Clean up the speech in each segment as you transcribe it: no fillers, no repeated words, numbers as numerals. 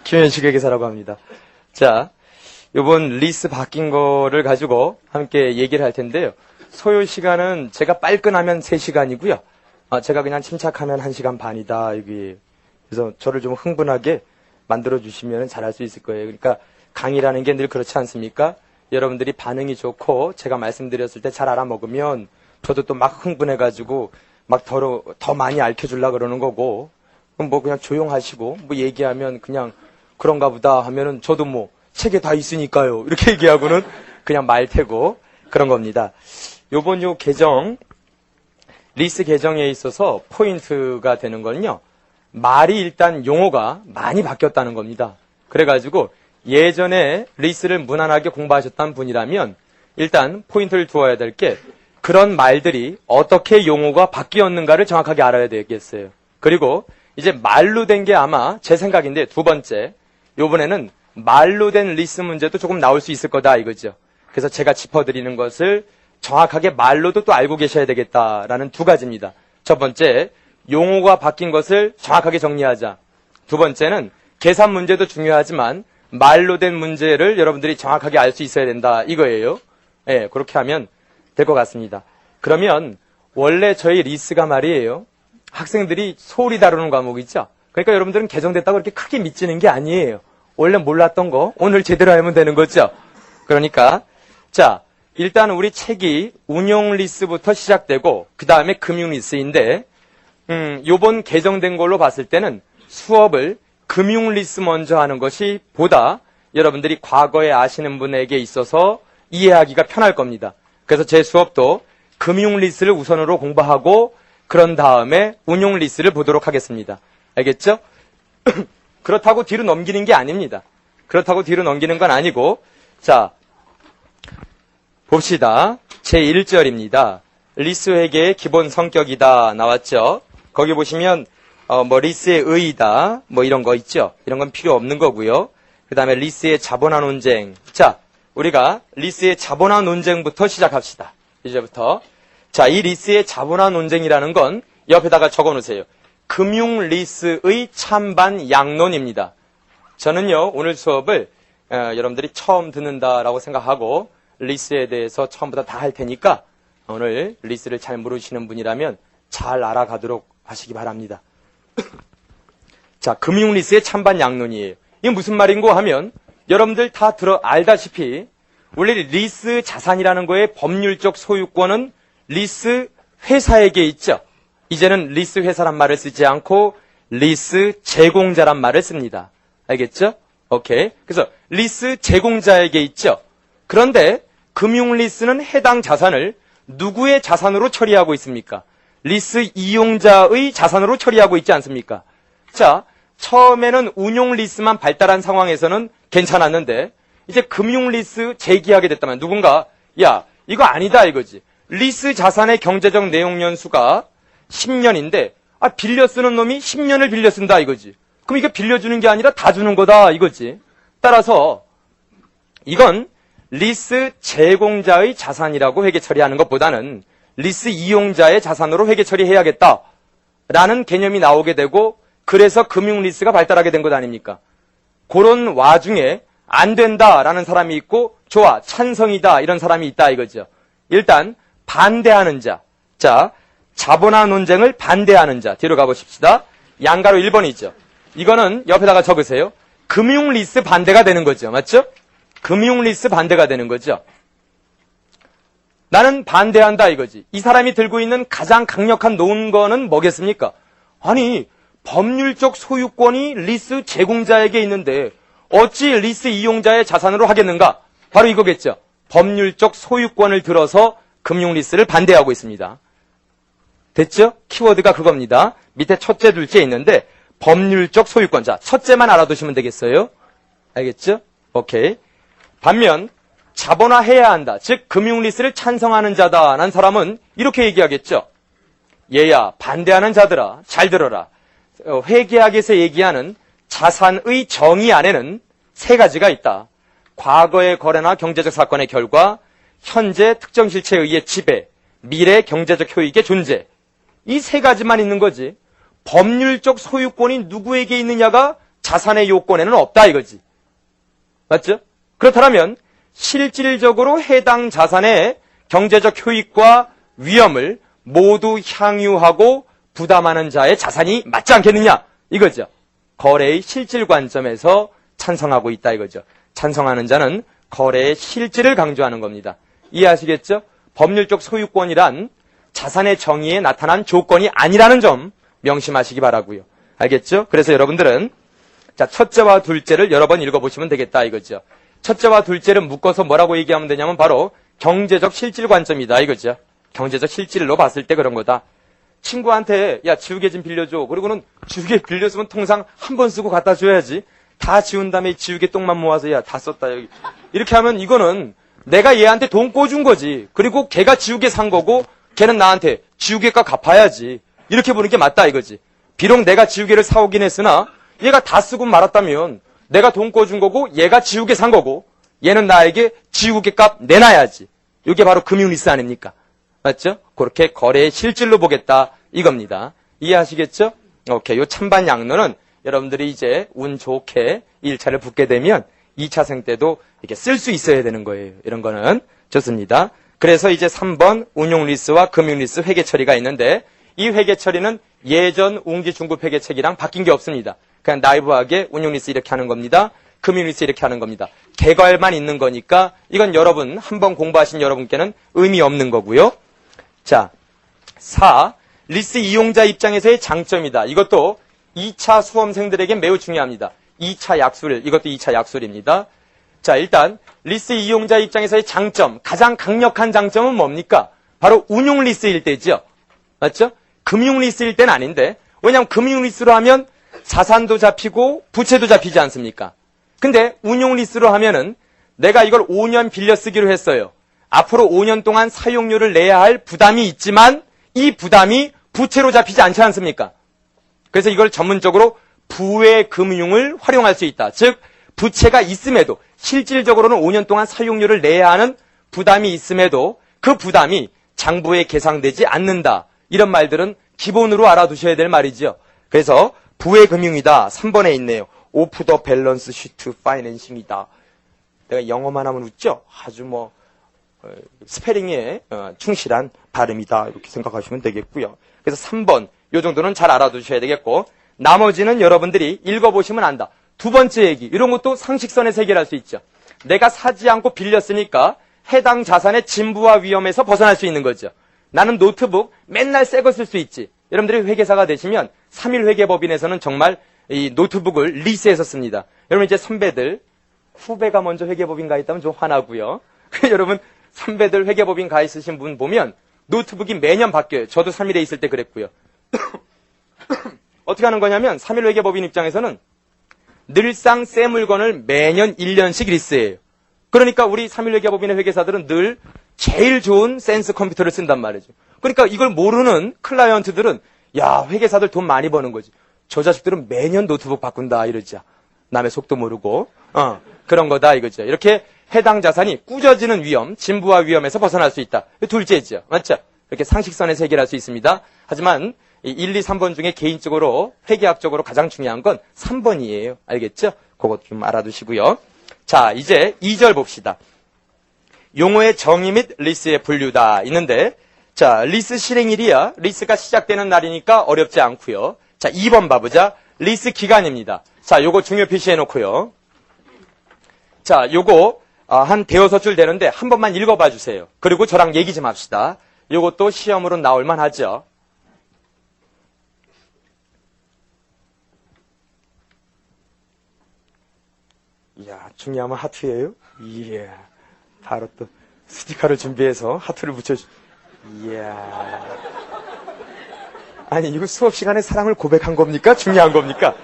김현식의 기사라고 합니다. 자, 요번 리스 바뀐 거를 가지고 함께 얘기를 할 텐데요. 소요 시간은 제가 빨끈하면 3시간이고요. 제가 그냥 침착하면 1시간 반이다. 여기. 그래서 저를 좀 흥분하게 만들어주시면 잘할 수 있을 거예요. 그러니까 강의라는 게 늘 그렇지 않습니까? 여러분들이 반응이 좋고 제가 말씀드렸을 때 잘 알아먹으면 저도 또 막 흥분해가지고 막 더 많이 알려주려고 그러는 거고, 그럼 뭐 그냥 조용하시고 뭐 얘기하면 그냥 그런가 보다 하면은 저도 뭐 책에 다 있으니까요. 이렇게 얘기하고는 그냥 말 테고 그런 겁니다. 요번 요 개정, 리스 개정에 있어서 포인트가 되는 건요. 말이 일단 용어가 많이 바뀌었다는 겁니다. 그래가지고 예전에 리스를 무난하게 공부하셨던 분이라면 일단 포인트를 두어야 될 게 그런 말들이 어떻게 용어가 바뀌었는가를 정확하게 알아야 되겠어요. 그리고 이제 말로 된 게 아마 제 생각인데 두 번째, 요번에는 말로 된 리스 문제도 조금 나올 수 있을 거다 이거죠. 그래서 제가 짚어드리는 것을 정확하게 말로도 또 알고 계셔야 되겠다라는 두 가지입니다. 첫 번째, 용어가 바뀐 것을 정확하게 정리하자. 두 번째는 계산 문제도 중요하지만 말로 된 문제를 여러분들이 정확하게 알 수 있어야 된다 이거예요. 예, 그렇게 하면 될 것 같습니다. 그러면 원래 저희 리스가 말이에요. 학생들이 소홀히 다루는 과목이죠. 그러니까 여러분들은 개정됐다고 그렇게 크게 믿지는 게 아니에요. 원래 몰랐던 거 오늘 제대로 알면 되는 거죠. 그러니까 자, 일단 우리 책이 운용 리스부터 시작되고 그 다음에 금융 리스인데 요번 개정된 걸로 봤을 때는 수업을 금융 리스 먼저 하는 것이 보다 여러분들이 과거에 아시는 분에게 있어서 이해하기가 편할 겁니다. 그래서 제 수업도 금융 리스를 우선으로 공부하고 그런 다음에 운용 리스를 보도록 하겠습니다. 알겠죠? 그렇다고 뒤로 넘기는 게 아닙니다. 그렇다고 뒤로 넘기는 건 아니고, 자, 봅시다. 제1절입니다. 리스 회계의 기본 성격이다 나왔죠? 거기 보시면 뭐 리스의 의의다 뭐 이런 거 있죠? 이런 건 필요 없는 거고요. 그 다음에 리스의 자본화 논쟁. 자, 우리가 리스의 자본화 논쟁부터 시작합시다. 이제부터. 자, 이 리스의 자본화 논쟁이라는 건 옆에다가 적어 놓으세요. 금융 리스의 찬반 양론입니다. 저는요, 오늘 수업을 여러분들이 처음 듣는다라고 생각하고 리스에 대해서 처음부터 다 할 테니까 오늘 리스를 잘 모르시는 분이라면 잘 알아가도록 하시기 바랍니다. 자, 금융 리스의 찬반 양론이에요. 이게 무슨 말인고 하면 여러분들 다 알다시피 원래 리스 자산이라는 거의 법률적 소유권은 리스 회사에게 있죠. 이제는 리스 회사란 말을 쓰지 않고 리스 제공자란 말을 씁니다. 알겠죠? 오케이. 그래서 리스 제공자에게 있죠. 그런데 금융 리스는 해당 자산을 누구의 자산으로 처리하고 있습니까? 리스 이용자의 자산으로 처리하고 있지 않습니까? 자, 처음에는 운용 리스만 발달한 상황에서는 괜찮았는데 이제 금융 리스 제기하게 됐다면 누군가 야, 이거 아니다 이거지. 리스 자산의 경제적 내용 연수가 10년인데 빌려 쓰는 놈이 10년을 빌려 쓴다 이거지. 그럼 이거 빌려주는 게 아니라 다 주는 거다 이거지. 따라서 이건 리스 제공자의 자산이라고 회계 처리하는 것보다는 리스 이용자의 자산으로 회계 처리해야겠다라는 개념이 나오게 되고 그래서 금융 리스가 발달하게 된 것 아닙니까? 그런 와중에 안 된다라는 사람이 있고 좋아, 찬성이다 이런 사람이 있다 이거죠. 일단 반대하는 자. 자, 자본화 논쟁을 반대하는 자. 뒤로 가보십시다. 양가로 1번이죠. 이거는 옆에다가 적으세요. 금융 리스 반대가 되는 거죠. 맞죠? 금융 리스 반대가 되는 거죠. 나는 반대한다 이거지. 이 사람이 들고 있는 가장 강력한 논거는 뭐겠습니까? 아니, 법률적 소유권이 리스 제공자에게 있는데 어찌 리스 이용자의 자산으로 하겠는가? 바로 이거겠죠. 법률적 소유권을 들어서 금융 리스를 반대하고 있습니다. 됐죠? 키워드가 그겁니다. 밑에 첫째, 둘째 있는데 법률적 소유권. 자, 첫째만 알아두시면 되겠어요. 알겠죠? 오케이. 반면 자본화해야 한다. 즉 금융 리스를 찬성하는 자다라는 사람은 이렇게 얘기하겠죠. 얘야, 반대하는 자들아, 잘 들어라. 회계학에서 얘기하는 자산의 정의 안에는 세 가지가 있다. 과거의 거래나 경제적 사건의 결과, 현재 특정 실체에 의해 지배, 미래 경제적 효익의 존재. 이 세 가지만 있는 거지. 법률적 소유권이 누구에게 있느냐가 자산의 요건에는 없다 이거지. 맞죠? 그렇다면 실질적으로 해당 자산의 경제적 효익과 위험을 모두 향유하고 부담하는 자의 자산이 맞지 않겠느냐 이거죠. 거래의 실질 관점에서 찬성하고 있다 이거죠. 찬성하는 자는 거래의 실질을 강조하는 겁니다. 이해하시겠죠? 법률적 소유권이란 자산의 정의에 나타난 조건이 아니라는 점 명심하시기 바라고요. 알겠죠? 그래서 여러분들은 자, 첫째와 둘째를 여러 번 읽어보시면 되겠다 이거죠. 첫째와 둘째를 묶어서 뭐라고 얘기하면 되냐면 바로 경제적 실질 관점이다 이거죠. 경제적 실질로 봤을 때 그런 거다. 친구한테 야 지우개 좀 빌려줘. 그리고는 지우개 빌렸으면 통상 한 번 쓰고 갖다 줘야지. 다 지운 다음에 지우개 똥만 모아서 야 다 썼다 여기. 이렇게 하면 이거는 내가 얘한테 돈 꿔준 거지. 그리고 걔가 지우개 산 거고 걔는 나한테 지우개값 갚아야지. 이렇게 보는 게 맞다 이거지. 비록 내가 지우개를 사오긴 했으나 얘가 다 쓰고 말았다면 내가 돈 꿔준 거고 얘가 지우개 산 거고 얘는 나에게 지우개값 내놔야지. 이게 바로 금융리스 아닙니까? 맞죠? 그렇게 거래의 실질로 보겠다 이겁니다. 이해하시겠죠? 오케이. 요 찬반 양론은 여러분들이 이제 운 좋게 1차를 붙게 되면 2차생 때도 이렇게 쓸 수 있어야 되는 거예요. 이런 거는 좋습니다. 그래서 이제 3번 운용리스와 금융리스 회계 처리가 있는데 이 회계 처리는 예전 웅지 중급 회계책이랑 바뀐 게 없습니다. 그냥 나이브하게 운용리스 이렇게 하는 겁니다. 금융리스 이렇게 하는 겁니다. 개괄만 있는 거니까 이건 여러분 한번 공부하신 여러분께는 의미 없는 거고요. 자, 4. 리스 이용자 입장에서의 장점이다. 이것도 2차 수험생들에게 매우 중요합니다. 2차 약술, 이것도 2차 약술입니다. 자, 일단 리스 이용자 입장에서의 장점, 가장 강력한 장점은 뭡니까? 바로 운용리스일 때죠. 맞죠? 금융리스일 때는 아닌데 왜냐하면 금융리스로 하면 자산도 잡히고 부채도 잡히지 않습니까? 근데 운용리스로 하면은 내가 이걸 5년 빌려 쓰기로 했어요. 앞으로 5년 동안 사용료를 내야 할 부담이 있지만 이 부담이 부채로 잡히지 않지 않습니까? 그래서 이걸 전문적으로 부외금융을 활용할 수 있다. 즉 부채가 있음에도 실질적으로는 5년 동안 사용료를 내야 하는 부담이 있음에도 그 부담이 장부에 계상되지 않는다. 이런 말들은 기본으로 알아두셔야 될 말이죠. 그래서 부외금융이다. 3번에 있네요. 오프 더 밸런스 시트 파이낸싱이다. 내가 영어만 하면 웃죠? 아주 스페링에 충실한 발음이다. 이렇게 생각하시면 되겠고요. 그래서 3번 요 정도는 잘 알아두셔야 되겠고 나머지는 여러분들이 읽어보시면 안다. 두 번째 얘기 이런 것도 상식선에서 해결할 수 있죠. 내가 사지 않고 빌렸으니까 해당 자산의 진부와 위험에서 벗어날 수 있는 거죠. 나는 노트북 맨날 새 거 쓸 수 있지. 여러분들이 회계사가 되시면 3일 회계법인에서는 정말 이 노트북을 리스해서 씁니다. 여러분 이제 선배들 후배가 먼저 회계법인 가 있다면 좀 화나고요. 여러분 선배들 회계법인 가 있으신 분 보면 노트북이 매년 바뀌어요. 저도 3일에 있을 때 그랬고요. 어떻게 하는 거냐면 3일 회계법인 입장에서는 늘상 새 물건을 매년 1년씩 리스해요. 그러니까 우리 3일 회계법인의 회계사들은 늘 제일 좋은 센스 컴퓨터를 쓴단 말이죠. 그러니까 이걸 모르는 클라이언트들은 야 회계사들 돈 많이 버는 거지. 저 자식들은 매년 노트북 바꾼다 이러죠. 남의 속도 모르고 그런 거다 이거죠. 이렇게 해당 자산이 꾸겨지는 위험, 진부와 위험에서 벗어날 수 있다. 둘째죠. 맞죠? 이렇게 상식선에서 해결할 수 있습니다. 하지만 1, 2, 3번 중에 개인적으로 회계학적으로 가장 중요한 건 3번이에요. 알겠죠? 그것 좀 알아두시고요. 자, 이제 2절 봅시다. 용어의 정의 및 리스의 분류다 있는데 자, 리스 실행일이야. 리스가 시작되는 날이니까 어렵지 않고요. 자, 2번 봐보자. 리스 기간입니다. 자, 요거 중요 표시해 놓고요. 자, 요거 한 대여섯 줄 되는데 한 번만 읽어봐 주세요. 그리고 저랑 얘기 좀 합시다. 요것도 시험으로 나올 만하죠. 이야, 중요하면 하트예요? 이야, 바로 또 스티커를 준비해서 하트를 붙여주. 이야. 아니, 이거 수업 시간에 사랑을 고백한 겁니까? 중요한 겁니까?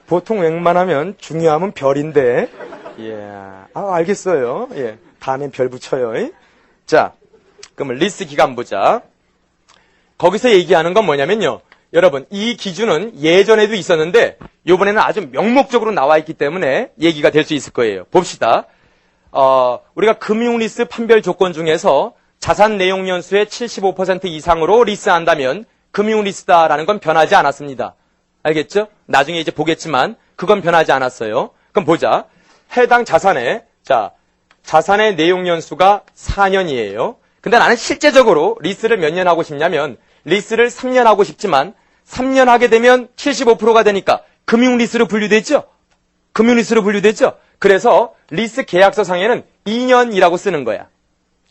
보통 웬만하면 중요하면 별인데. 이야, 알겠어요. 예, 다음엔 별 붙여요. 자, 그러면 리스 기간 보자. 거기서 얘기하는 건 뭐냐면요. 여러분, 이 기준은 예전에도 있었는데 이번에는 아주 명목적으로 나와 있기 때문에 얘기가 될 수 있을 거예요. 봅시다. 우리가 금융리스 판별 조건 중에서 자산 내용 연수의 75% 이상으로 리스한다면 금융리스다라는 건 변하지 않았습니다. 알겠죠? 나중에 이제 보겠지만 그건 변하지 않았어요. 그럼 보자. 해당 자산의, 자, 자산의 내용 연수가 4년이에요. 근데 나는 실제적으로 리스를 몇 년 하고 싶냐면, 리스를 3년 하고 싶지만, 3년 하게 되면 75%가 되니까 금융리스로 분류되죠? 금융리스로 분류되죠? 그래서 리스 계약서 상에는 2년이라고 쓰는 거야.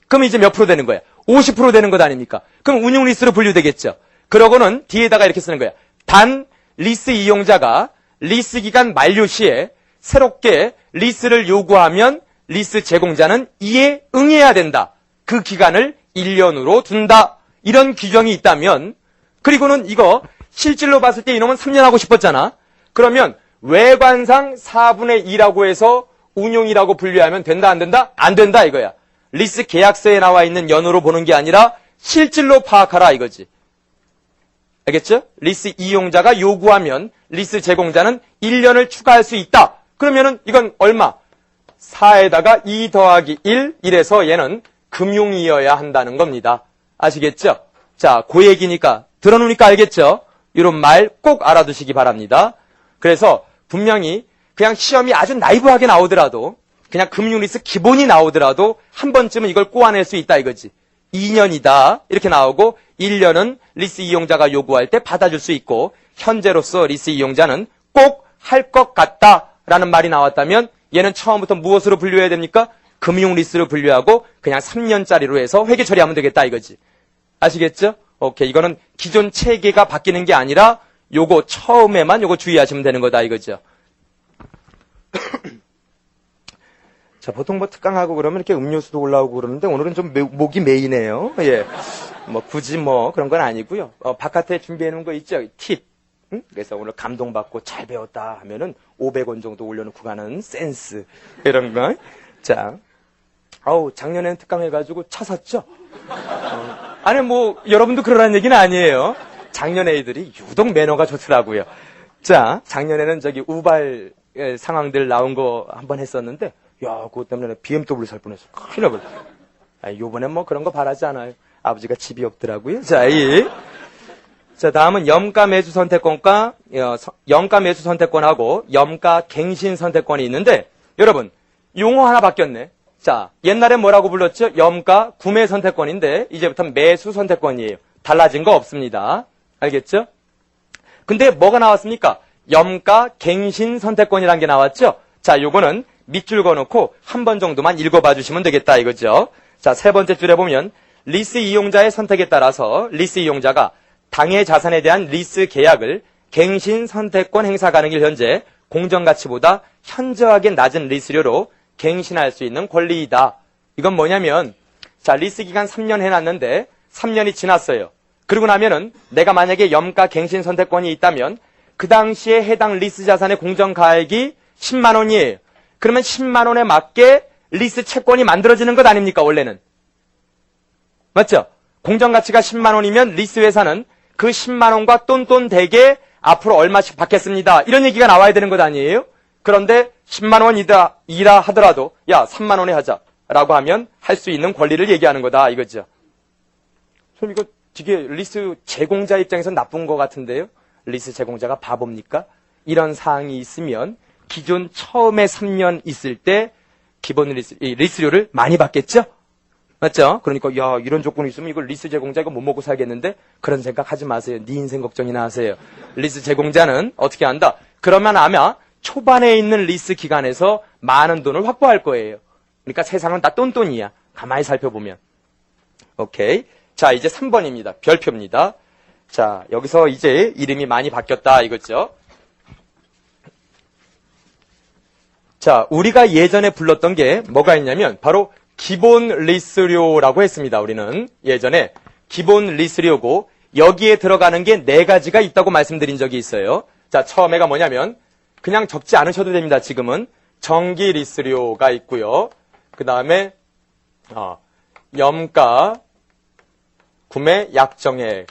그럼 이제 몇 프로 되는 거야? 50% 되는 것 아닙니까? 그럼 운용리스로 분류되겠죠? 그러고는 뒤에다가 이렇게 쓰는 거야. 단, 리스 이용자가 리스 기간 만료 시에 새롭게 리스를 요구하면 리스 제공자는 이에 응해야 된다. 그 기간을 1년으로 둔다. 이런 규정이 있다면, 그리고는 이거 실질로 봤을 때 이놈은 3년 하고 싶었잖아. 그러면 외관상 4분의 2라고 해서 운용이라고 분류하면 된다, 안 된다? 안 된다 이거야. 리스 계약서에 나와 있는 연으로 보는 게 아니라 실질로 파악하라 이거지. 알겠죠? 리스 이용자가 요구하면 리스 제공자는 1년을 추가할 수 있다. 그러면은 이건 얼마? 4에다가 2 더하기 1, 이래서 얘는 금융이어야 한다는 겁니다. 아시겠죠? 자, 그 얘기니까 들어놓으니까 알겠죠? 이런 말 꼭 알아두시기 바랍니다. 그래서 분명히 그냥 시험이 아주 나이브하게 나오더라도, 그냥 금융리스 기본이 나오더라도 한 번쯤은 이걸 꼬아낼 수 있다 이거지. 2년이다 이렇게 나오고 1년은 리스 이용자가 요구할 때 받아줄 수 있고, 현재로서 리스 이용자는 꼭 할 것 같다라는 말이 나왔다면 얘는 처음부터 무엇으로 분류해야 됩니까? 금융리스로 분류하고 그냥 3년짜리로 해서 회계 처리하면 되겠다 이거지. 아시겠죠? 오케이. 이거는 기존 체계가 바뀌는 게 아니라 요거 처음에만 요거 주의하시면 되는 거다 이거죠. 자, 보통 뭐 특강하고 그러면 이렇게 음료수도 올라오고 그러는데 오늘은 좀 목이 메이네요. 예. 뭐 굳이 뭐 그런 건 아니고요. 바깥에 준비해 놓은 거 있죠? 팁. 응? 그래서 오늘 감동받고 잘 배웠다 하면은 500원 정도 올려놓고 가는 센스. 이런 거. 자. 작년에는 특강해가지고 차 샀죠? 아니, 뭐, 여러분도 그러라는 얘기는 아니에요. 작년 애들이 유독 매너가 좋더라고요. 자, 작년에는 저기 우발 상황들 나온 거 한번 했었는데, 야, 그것 때문에 BMW 살 뻔했어. 큰일 나버렸어. 요번엔 뭐 그런 거 바라지 않아요. 아버지가 집이 없더라고요. 자, 자, 다음은 염가 매수 선택권과, 염가 매수 선택권하고 염가 갱신 선택권이 있는데, 여러분, 용어 하나 바뀌었네. 자, 옛날에 뭐라고 불렀죠? 염가 구매 선택권인데, 이제부터 매수 선택권이에요. 달라진 거 없습니다. 알겠죠? 근데 뭐가 나왔습니까? 염가 갱신 선택권이라는 게 나왔죠? 자, 요거는 밑줄 그어놓고 한 번 정도만 읽어봐 주시면 되겠다 이거죠. 자, 세 번째 줄에 보면 리스 이용자의 선택에 따라서 리스 이용자가 당해 자산에 대한 리스 계약을 갱신 선택권 행사 가능일 현재 공정가치보다 현저하게 낮은 리스료로 갱신할 수 있는 권리이다. 이건 뭐냐면, 자, 리스 기간 3년 해놨는데 3년이 지났어요. 그러고 나면은 내가 만약에 염가 갱신 선택권이 있다면 그 당시에 해당 리스 자산의 공정가액이 10만 원이에요. 그러면 10만 원에 맞게 리스 채권이 만들어지는 것 아닙니까, 원래는? 맞죠? 공정가치가 10만 원이면 리스 회사는 그 10만 원과 똔똔대게 앞으로 얼마씩 받겠습니다. 이런 얘기가 나와야 되는 것 아니에요? 그런데 10만 원이다 하더라도 야 3만 원에 하자라고 하면 할 수 있는 권리를 얘기하는 거다 이거죠. 그럼 이거 되게 리스 제공자 입장에서 나쁜 것 같은데요. 리스 제공자가 바보입니까? 이런 사항이 있으면 기존 처음에 3년 있을 때 기본 리스료를 많이 받겠죠? 맞죠? 그러니까 야 이런 조건이 있으면 이거 리스 제공자 이거 못 먹고 살겠는데 그런 생각 하지 마세요. 네 인생 걱정이나 하세요. 리스 제공자는 어떻게 한다? 그러면 아마 초반에 있는 리스 기간에서 많은 돈을 확보할 거예요. 그러니까 세상은 다 똔똔이야. 가만히 살펴보면. 오케이. 자, 이제 3번입니다. 별표입니다. 자, 여기서 이제 이름이 많이 바뀌었다 이거죠. 자, 우리가 예전에 불렀던 게 뭐가 있냐면 바로 기본 리스료라고 했습니다. 우리는 예전에 기본 리스료고 여기에 들어가는 게 4가지가 있다고 말씀드린 적이 있어요. 자, 처음에가 뭐냐면 그냥 적지 않으셔도 됩니다. 지금은 정기 리스료가 있고요. 그 다음에 염가 구매 약정액.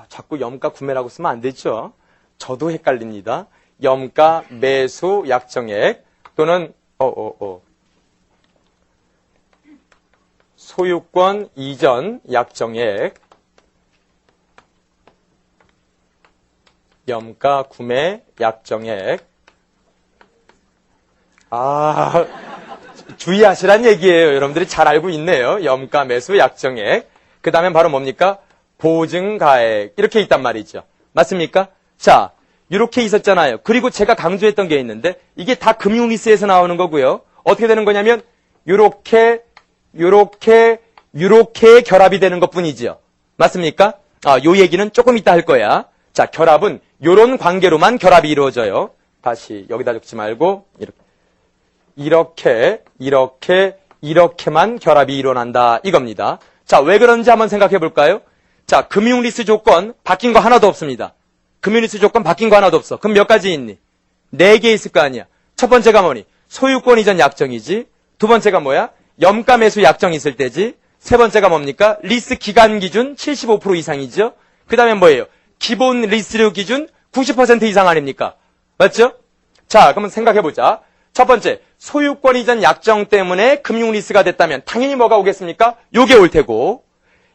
자꾸 염가 구매라고 쓰면 안 되죠. 저도 헷갈립니다. 염가 매수 약정액 또는 소유권 이전 약정액. 염가 구매 약정액. 주의하시란 얘기예요. 여러분들이 잘 알고 있네요. 염가 매수 약정액. 그 다음엔 바로 뭡니까? 보증가액. 이렇게 있단 말이죠. 맞습니까? 자, 이렇게 있었잖아요. 그리고 제가 강조했던 게 있는데 이게 다 금융리스에서 나오는 거고요. 어떻게 되는 거냐면 요렇게 결합이 되는 것뿐이지요. 맞습니까? 요 얘기는 조금 이따 할 거야. 자, 결합은 요런 관계로만 결합이 이루어져요. 다시 여기다 적지 말고 이렇게만 결합이 일어난다 이겁니다. 자, 왜 그런지 한번 생각해 볼까요? 자, 금융리스 조건 바뀐 거 하나도 없습니다. 금융리스 조건 바뀐 거 하나도 없어. 그럼 몇 가지 있니? 4개 있을 거 아니야. 첫 번째가 뭐니? 소유권 이전 약정이지. 두 번째가 뭐야? 염가 매수 약정 있을 때지. 세 번째가 뭡니까? 리스 기간 기준 75% 이상이죠. 그 다음에 뭐예요? 기본 리스료 기준 90% 이상 아닙니까? 맞죠? 자, 그러면 생각해보자. 첫 번째, 소유권 이전 약정 때문에 금융리스가 됐다면 당연히 뭐가 오겠습니까? 요게 올 테고,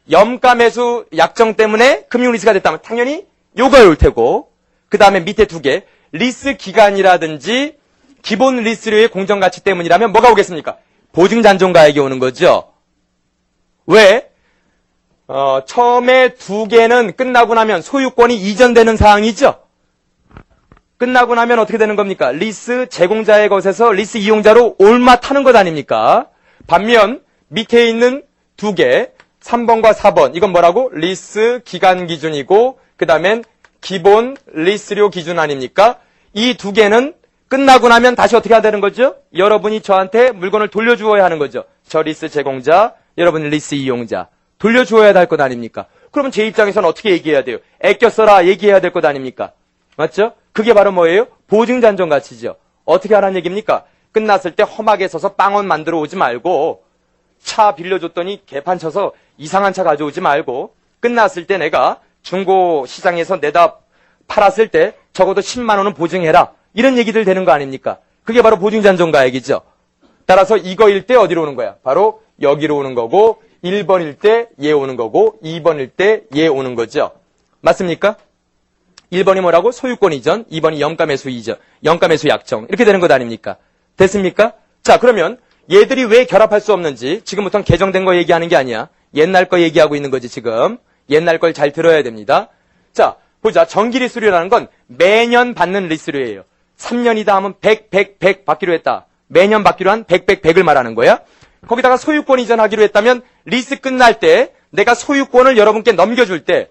염가 매수 약정 때문에 금융리스가 됐다면 당연히 요가 올 테고, 그 다음에 밑에 2개, 리스 기간이라든지 기본 리스료의 공정가치 때문이라면 뭐가 오겠습니까? 보증잔존가액이 오는 거죠. 왜? 처음에 2개는 끝나고 나면 소유권이 이전되는 사항이죠. 끝나고 나면 어떻게 되는 겁니까? 리스 제공자의 것에서 리스 이용자로 올마타는 것 아닙니까? 반면 밑에 있는 2개, 3번과 4번, 이건 뭐라고? 리스 기간 기준이고 그 다음엔 기본 리스료 기준 아닙니까? 이 2개는 끝나고 나면 다시 어떻게 해야 되는 거죠? 여러분이 저한테 물건을 돌려주어야 하는 거죠. 저 리스 제공자, 여러분 리스 이용자. 돌려주어야 할 것 아닙니까? 그러면 제 입장에서는 어떻게 얘기해야 돼요? 애껴 써라 얘기해야 될 것 아닙니까? 맞죠? 그게 바로 뭐예요? 보증잔존 가치죠. 어떻게 하라는 얘기입니까? 끝났을 때 험하게 서서 빵원 만들어 오지 말고 차 빌려줬더니 개판 쳐서 이상한 차 가져오지 말고 끝났을 때 내가 중고 시장에서 내다 팔았을 때 적어도 10만 원은 보증해라. 이런 얘기들 되는 거 아닙니까? 그게 바로 보증잔존가액이죠. 따라서 이거일 때 어디로 오는 거야? 바로 여기로 오는 거고 1번일 때 얘 오는 거고 2번일 때 얘 오는 거죠. 맞습니까? 1번이 뭐라고? 소유권 이전, 2번이 염가매수 이전, 염가매수 약정 이렇게 되는 것 아닙니까? 됐습니까? 자, 그러면 얘들이 왜 결합할 수 없는지 지금부터는 개정된 거 얘기하는 게 아니야. 옛날 거 얘기하고 있는 거지 지금. 옛날 걸 잘 들어야 됩니다. 자, 보자. 정기리스료라는 건 매년 받는 리스료예요. 3년이다 하면 100 받기로 했다. 매년 받기로 한 100을 말하는 거야. 거기다가 소유권 이전하기로 했다면 리스 끝날 때 내가 소유권을 여러분께 넘겨줄 때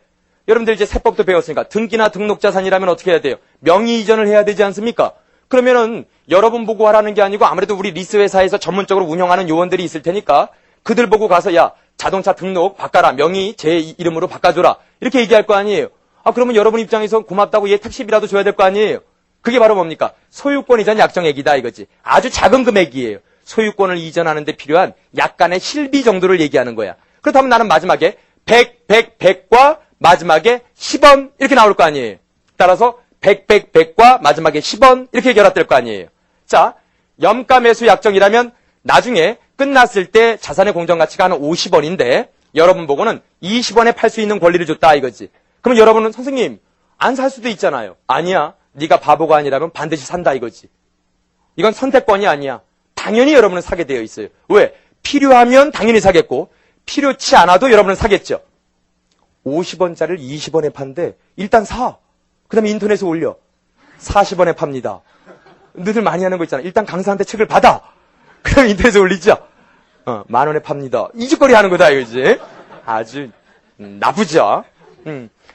여러분들 이제 세법도 배웠으니까 등기나 등록자산이라면 어떻게 해야 돼요? 명의 이전을 해야 되지 않습니까? 그러면은 여러분 보고 하라는 게 아니고 아무래도 우리 리스 회사에서 전문적으로 운영하는 요원들이 있을 테니까 그들 보고 가서 야 자동차 등록 바꿔라. 명의 제 이름으로 바꿔줘라. 이렇게 얘기할 거 아니에요. 그러면 여러분 입장에서 고맙다고 얘 택시비라도 줘야 될 거 아니에요. 그게 바로 뭡니까? 소유권 이전 약정액이다 이거지. 아주 작은 금액이에요. 소유권을 이전하는 데 필요한 약간의 실비 정도를 얘기하는 거야. 그렇다면 나는 마지막에 100과 마지막에 10원 이렇게 나올 거 아니에요. 따라서 100과 마지막에 10원 이렇게 결합될 거 아니에요. 자, 염가매수 약정이라면 나중에 끝났을 때 자산의 공정가치가 한 50원인데 여러분 보고는 20원에 팔 수 있는 권리를 줬다 이거지. 그러면 여러분은 선생님 안 살 수도 있잖아요. 아니야. 네가 바보가 아니라면 반드시 산다 이거지. 이건 선택권이 아니야. 당연히 여러분은 사게 되어 있어요. 왜? 필요하면 당연히 사겠고 필요치 않아도 여러분은 사겠죠. 50원짜리를 20원에 판대 일단 사. 그 다음에 인터넷에 올려. 40원에 팝니다. 너희들 많이 하는 거 있잖아. 일단 강사한테 책을 받아. 그 다음에 인터넷에 올리죠. 10,000원에 팝니다. 이 짓거리 하는 거다 이거지. 아주 나쁘죠.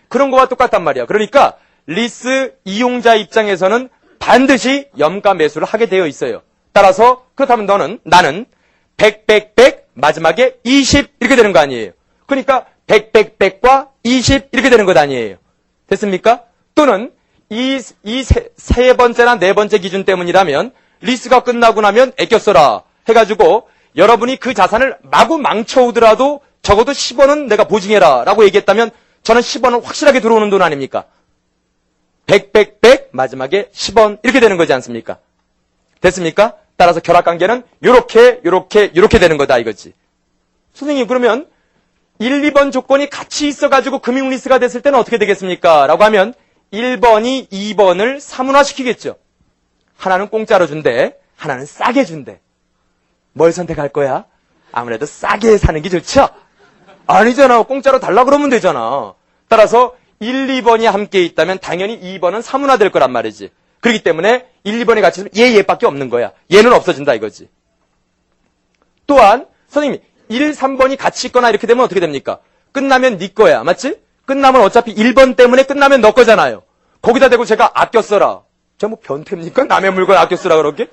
그런 거와 똑같단 말이야. 그러니까 리스 이용자 입장에서는 반드시 염가 매수를 하게 되어 있어요. 따라서 그렇다면 나는 100 마지막에 20 이렇게 되는 거 아니에요. 그러니까 100과 20 이렇게 되는 것 아니에요. 됐습니까? 또는 이 세 번째나 네 번째 기준 때문이라면 리스가 끝나고 나면 애껴 써라 해가지고 여러분이 그 자산을 마구 망쳐오더라도 적어도 10원은 내가 보증해라 라고 얘기했다면 저는 10원은 확실하게 들어오는 돈 아닙니까? 100 마지막에 10원 이렇게 되는 거지 않습니까? 됐습니까? 따라서 결합관계는 요렇게 되는 거다 이거지. 선생님 그러면 1, 2번 조건이 같이 있어가지고 금융리스가 됐을 때는 어떻게 되겠습니까? 라고 하면 1번이 2번을 사문화시키겠죠. 하나는 공짜로 준대, 하나는 싸게 준대. 뭘 선택할 거야? 아무래도 싸게 사는 게 좋죠? 아니잖아. 공짜로 달라 그러면 되잖아. 따라서 1, 2번이 함께 있다면 당연히 2번은 사문화될 거란 말이지. 그렇기 때문에 1, 2번이 같이 있으면 얘밖에 없는 거야. 얘는 없어진다 이거지. 또한 선생님 1, 3번이 같이 있거나 이렇게 되면 어떻게 됩니까? 끝나면 네 거야. 맞지? 끝나면 어차피 1번 때문에 끝나면 너 거잖아요. 거기다 대고 제가 아껴 써라. 제가 뭐 변태입니까? 남의 물건 아껴 쓰라 그러게?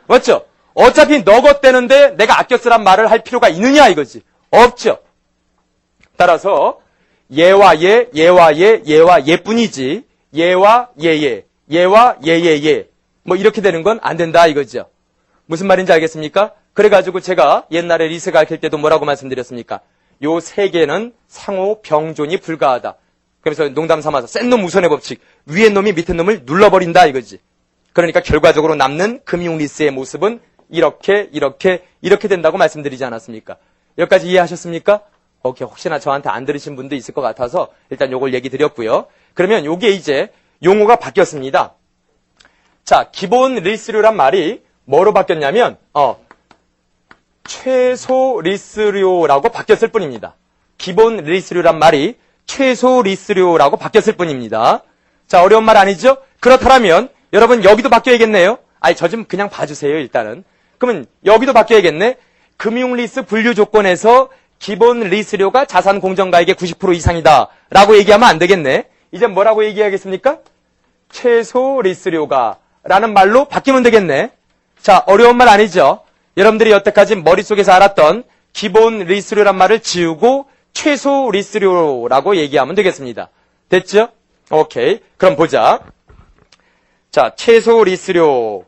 맞죠? 어차피 너 것 되는데 내가 아껴 쓰란 말을 할 필요가 있느냐 이거지. 없죠. 따라서 얘와 얘, 얘와 얘, 얘와 얘뿐이지 얘와 얘, 얘와 얘 뭐 이렇게 되는 건 안 된다 이거죠. 무슨 말인지 알겠습니까? 그래가지고 제가 옛날에 리스 가르칠 때도 뭐라고 말씀드렸습니까? 요 세 개는 상호 병존이 불가하다. 그래서 농담 삼아서 센 놈 우선의 법칙, 위에 놈이 밑에 놈을 눌러버린다 이거지. 그러니까 결과적으로 남는 금융 리스의 모습은 이렇게 된다고 말씀드리지 않았습니까? 여기까지 이해하셨습니까? 오케이, 혹시나 저한테 안 들으신 분도 있을 것 같아서 일단 요걸 얘기 드렸고요. 그러면 요게 이제 용어가 바뀌었습니다. 자, 기본 리스료란 말이 뭐로 바뀌었냐면 최소 리스료라고 바뀌었을 뿐입니다. 기본 리스료란 말이 최소 리스료라고 바뀌었을 뿐입니다. 자, 어려운 말 아니죠? 그렇다면 여러분 여기도 바뀌어야겠네요. 아니, 저 좀 그냥 봐주세요, 일단은. 그러면 여기도 바뀌어야겠네. 금융리스 분류 조건에서 기본 리스료가 자산 공정가액의 90% 이상이다 라고 얘기하면 안 되겠네. 이제 뭐라고 얘기하겠습니까? 최소 리스료가 라는 말로 바뀌면 되겠네. 자, 어려운 말 아니죠? 여러분들이 여태까지 머릿속에서 알았던 기본 리스료란 말을 지우고 최소 리스료라고 얘기하면 되겠습니다. 됐죠? 오케이. 그럼 보자. 자, 최소 리스료.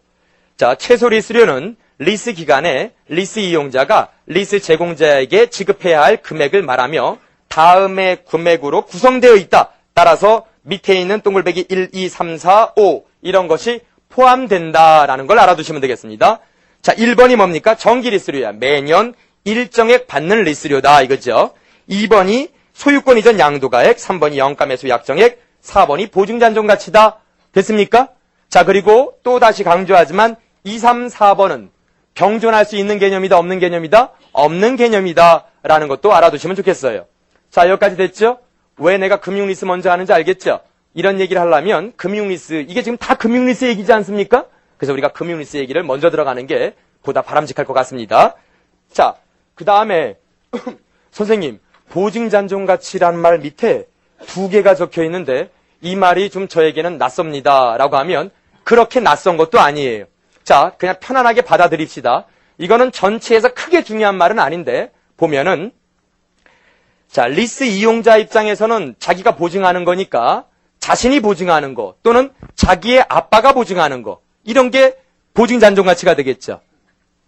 자, 최소 리스료는 리스 기간에 리스 이용자가 리스 제공자에게 지급해야 할 금액을 말하며 다음의 금액으로 구성되어 있다. 따라서 밑에 있는 동글배기 1, 2, 3, 4, 5 이런 것이 포함된다라는 걸 알아두시면 되겠습니다. 자, 1번이 뭡니까? 정기 리스료야. 매년 일정액 받는 리스료다 이거죠. 2번이 소유권 이전 양도가액, 3번이 영가매수 약정액, 4번이 보증잔존가치다. 됐습니까? 자, 그리고 또 다시 강조하지만 2, 3, 4번은 병존할 수 있는 개념이다, 없는 개념이다? 없는 개념이다 라는 것도 알아두시면 좋겠어요. 자, 여기까지 됐죠? 왜 내가 금융리스 먼저 하는지 알겠죠? 이런 얘기를 하려면 금융리스, 이게 지금 다 금융리스 얘기지 않습니까? 그래서 우리가 금융리스 얘기를 먼저 들어가는 게 보다 바람직할 것 같습니다. 자, 그 다음에 선생님, 보증잔존가치라는 말 밑에 두 개가 적혀 있는데 이 말이 좀 저에게는 낯섭니다 라고 하면 그렇게 낯선 것도 아니에요. 자, 그냥 편안하게 받아들입시다. 이거는 전체에서 크게 중요한 말은 아닌데 보면은 자, 리스 이용자 입장에서는 자기가 보증하는 거니까 자신이 보증하는 거 또는 자기의 아빠가 보증하는 거 이런 게 보증잔존가치가 되겠죠.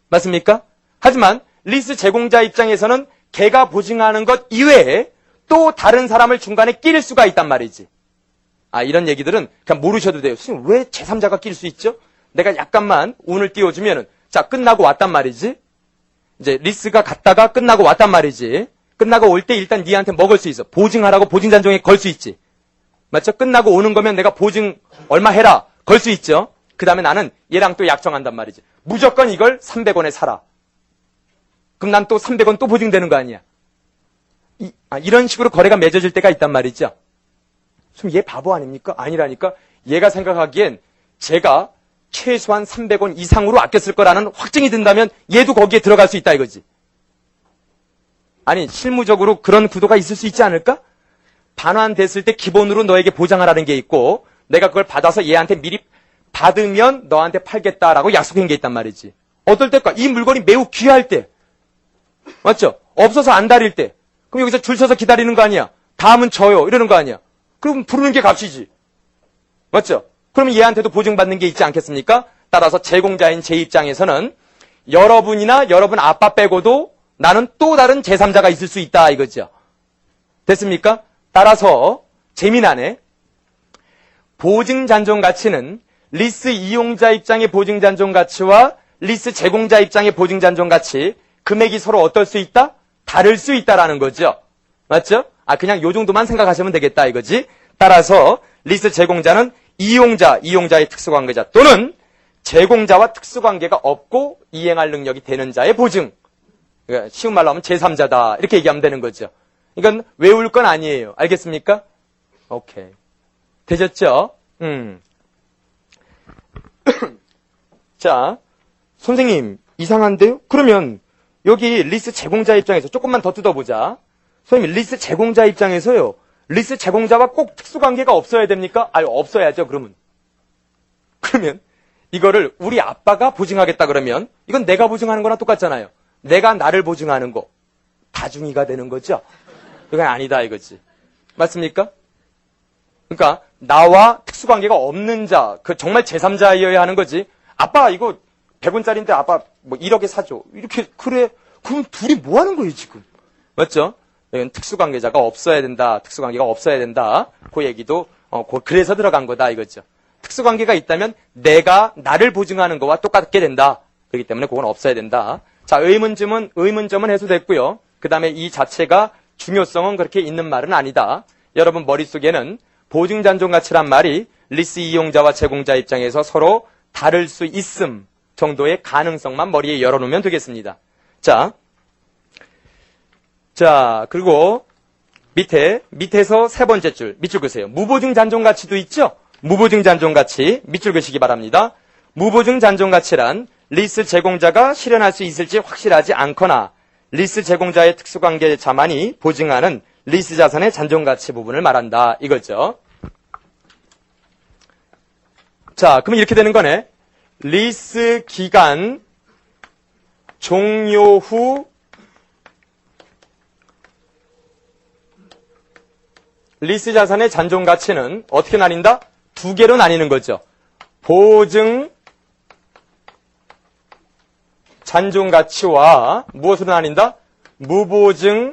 맞습니까? 하지만 리스 제공자 입장에서는 걔가 보증하는 것 이외에 또 다른 사람을 중간에 끼일 수가 있단 말이지. 아, 이런 얘기들은 그냥 모르셔도 돼요. 선생님, 왜 제3자가 낄 수 있죠? 내가 약간만 운을 띄워주면은 자, 끝나고 왔단 말이지. 이제 리스가 갔다가 끝나고 왔단 말이지. 끝나고 올 때 일단 니한테 먹을 수 있어. 보증하라고 보증잔존에 걸 수 있지. 맞죠? 끝나고 오는 거면 내가 보증 얼마 해라. 걸 수 있죠. 그 다음에 나는 얘랑 또 약정한단 말이지. 무조건 이걸 300원에 사라. 그럼 난 또 300원 또 보증되는 거 아니야. 이런 식으로 거래가 맺어질 때가 있단 말이죠. 그럼 얘 바보 아닙니까? 아니라니까. 얘가 생각하기엔 제가 최소한 300원 이상으로 아꼈을 거라는 확증이 든다면 얘도 거기에 들어갈 수 있다 이거지. 아니, 실무적으로 그런 구도가 있을 수 있지 않을까? 반환됐을 때 기본으로 너에게 보장하라는 게 있고 내가 그걸 받아서 얘한테 미리 받으면 너한테 팔겠다라고 약속한 게 있단 말이지. 어떨 때일까? 이 물건이 매우 귀할 때. 맞죠? 없어서 안달일 때. 그럼 여기서 줄 서서 기다리는 거 아니야? 다음은 저요. 이러는 거 아니야? 그럼 부르는 게 값이지. 맞죠? 그러면 얘한테도 보증받는 게 있지 않겠습니까? 따라서 제공자인 제 입장에서는 여러분이나 여러분 아빠 빼고도 나는 또 다른 제3자가 있을 수 있다 이거죠. 됐습니까? 따라서 재미나네. 보증잔존가치는 리스 이용자 입장의 보증잔존가치와 리스 제공자 입장의 보증잔존가치 금액이 서로 어떨 수 있다? 다를 수 있다라는 거죠. 맞죠? 그냥 요 정도만 생각하시면 되겠다 이거지. 따라서 리스 제공자는 이용자의 특수관계자 또는 제공자와 특수관계가 없고 이행할 능력이 되는 자의 보증. 그러니까 쉬운 말로 하면 제3자다. 이렇게 얘기하면 되는 거죠. 이건 외울 건 아니에요. 알겠습니까? 오케이. 되셨죠? 자, 선생님, 이상한데요? 그러면 여기 리스 제공자 입장에서 조금만 더 뜯어보자. 선생님, 리스 제공자 입장에서요. 리스 제공자와 꼭 특수관계가 없어야 됩니까? 아유, 없어야죠, 그러면. 그러면 이거를 우리 아빠가 보증하겠다 그러면 이건 내가 보증하는 거랑 똑같잖아요. 내가 나를 보증하는 거. 다중이가 되는 거죠? 이건 아니다 이거지. 맞습니까? 그러니까 나와 특수관계가 없는 자, 그 정말 제3자여야 하는 거지. 아빠 이거 100원짜리인데 아빠 뭐 1억에 사줘. 이렇게 그래. 그럼 둘이 뭐 하는 거예요 지금? 맞죠? 이건 특수관계자가 없어야 된다. 특수관계가 없어야 된다. 그 얘기도 그래서 들어간 거다 이거죠. 특수관계가 있다면 내가 나를 보증하는 거와 똑같게 된다. 그렇기 때문에 그건 없어야 된다. 자, 의문점은 해소됐고요. 그 다음에 이 자체가 중요성은 그렇게 있는 말은 아니다. 여러분 머릿속에는 보증잔존가치란 말이 리스 이용자와 제공자 입장에서 서로 다를 수 있음 정도의 가능성만 머리에 열어놓으면 되겠습니다. 자, 그리고 밑에서 세 번째 줄, 밑줄 그세요. 무보증잔존가치도 있죠? 무보증잔존가치, 밑줄 그시기 바랍니다. 무보증잔존가치란 리스 제공자가 실현할 수 있을지 확실하지 않거나 리스 제공자의 특수관계자만이 보증하는 리스 자산의 잔존가치 부분을 말한다. 이거죠. 자, 그럼 이렇게 되는 거네. 리스 기간 종료 후 리스 자산의 잔존가치는 어떻게 나뉜다? 두 개로 나뉘는 거죠. 보증 잔존가치와 무엇으로 나뉜다? 무보증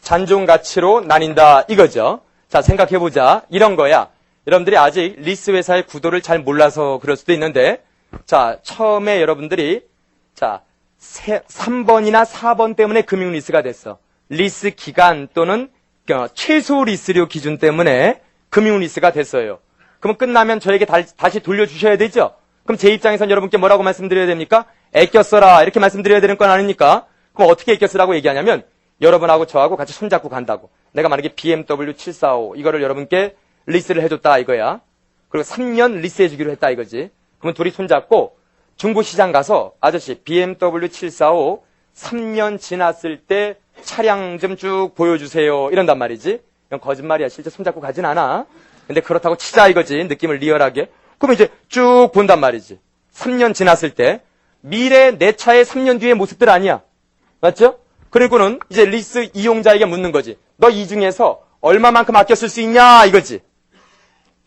잔존가치로 나뉜다 이거죠. 자, 생각해보자. 이런 거야. 여러분들이 아직 리스 회사의 구도를 잘 몰라서 그럴 수도 있는데, 자, 처음에 여러분들이, 자, 3번이나 4번 때문에 금융 리스가 됐어. 리스 기간 또는 최소 리스료 기준 때문에 금융 리스가 됐어요. 그럼 끝나면 저에게 다시 돌려주셔야 되죠? 그럼 제 입장에선 여러분께 뭐라고 말씀드려야 됩니까? 애껴 써라. 이렇게 말씀드려야 되는 건 아닙니까? 그럼 어떻게 애껴 쓰라고 얘기하냐면, 여러분하고 저하고 같이 손잡고 간다고. 내가 만약에 BMW 745 이거를 여러분께 리스를 해줬다 이거야. 그리고 3년 리스해주기로 했다 이거지. 그러면 둘이 손잡고 중고시장 가서 아저씨 BMW 745 3년 지났을 때 차량 좀 쭉 보여주세요. 이런단 말이지. 이건 거짓말이야. 실제 손잡고 가진 않아. 근데 그렇다고 치자 이거지. 느낌을 리얼하게. 그럼 이제 쭉 본단 말이지. 3년 지났을 때 미래 내 차의 3년 뒤의 모습들 아니야. 맞죠? 그리고는 이제 리스 이용자에게 묻는 거지. 너 이 중에서 얼마만큼 아껴 쓸 수 있냐 이거지.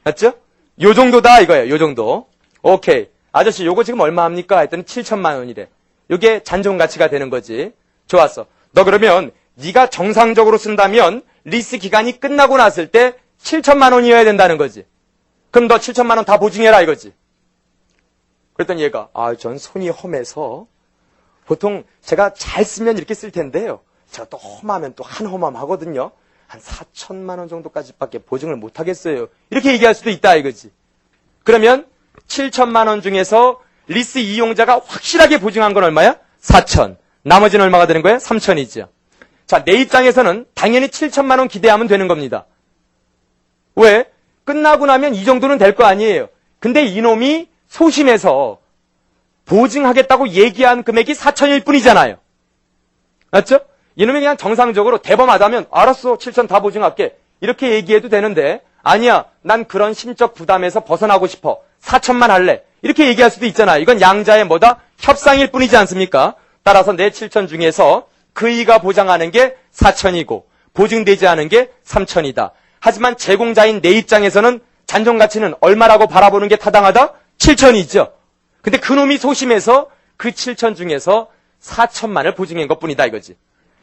맞죠? 요 정도다 이거예요. 요 정도. 오케이. 아저씨 요거 지금 얼마 합니까? 했더니 7천만 원이래. 요게 잔존가치가 되는 거지. 좋았어. 너 그러면 네가 정상적으로 쓴다면 리스 기간이 끝나고 났을 때 7천만 원이어야 된다는 거지. 그럼 너 7천만 원 다 보증해라 이거지. 그랬더니 얘가 전 손이 험해서 보통 제가 잘 쓰면 이렇게 쓸 텐데요. 제가 또 험하면 또 한 험함 하거든요. 한 4천만 원 정도까지밖에 보증을 못 하겠어요. 이렇게 얘기할 수도 있다 이거지. 그러면 7천만 원 중에서 리스 이용자가 확실하게 보증한 건 얼마야? 4천. 나머지는 얼마가 되는 거야? 3천이죠. 자, 내 입장에서는 당연히 7천만 원 기대하면 되는 겁니다. 왜? 끝나고 나면 이 정도는 될 거 아니에요. 근데 이놈이 소심해서 보증하겠다고 얘기한 금액이 4천일 뿐이잖아요. 맞죠? 이놈이 그냥 정상적으로 대범하다면 알았어 7천 다 보증할게 이렇게 얘기해도 되는데 아니야 난 그런 심적 부담에서 벗어나고 싶어 4천만 할래 이렇게 얘기할 수도 있잖아요. 이건 양자의 뭐다? 협상일 뿐이지 않습니까? 따라서 내 7천 중에서 그이가 보장하는 게 4천이고 보증되지 않은 게 3천이다. 하지만 제공자인 내 입장에서는 잔존가치는 얼마라고 바라보는 게 타당하다? 7천이죠. 근데 그놈이 소심해서 그 7천 중에서 4천만을 보증한 것뿐이다 이거지.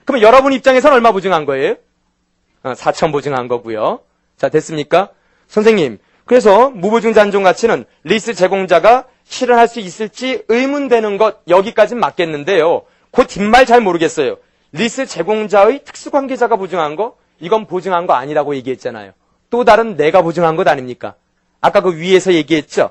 그러면 여러분 입장에서는 얼마 보증한 거예요? 4천 보증한 거고요. 자, 됐습니까? 선생님, 그래서 무보증 잔존가치는 리스 제공자가 실현할 수 있을지 의문되는 것 여기까지는 맞겠는데요. 그 뒷말 잘 모르겠어요. 리스 제공자의 특수관계자가 보증한 거? 이건 보증한 거 아니라고 얘기했잖아요. 또 다른 내가 보증한 것 아닙니까? 아까 그 위에서 얘기했죠?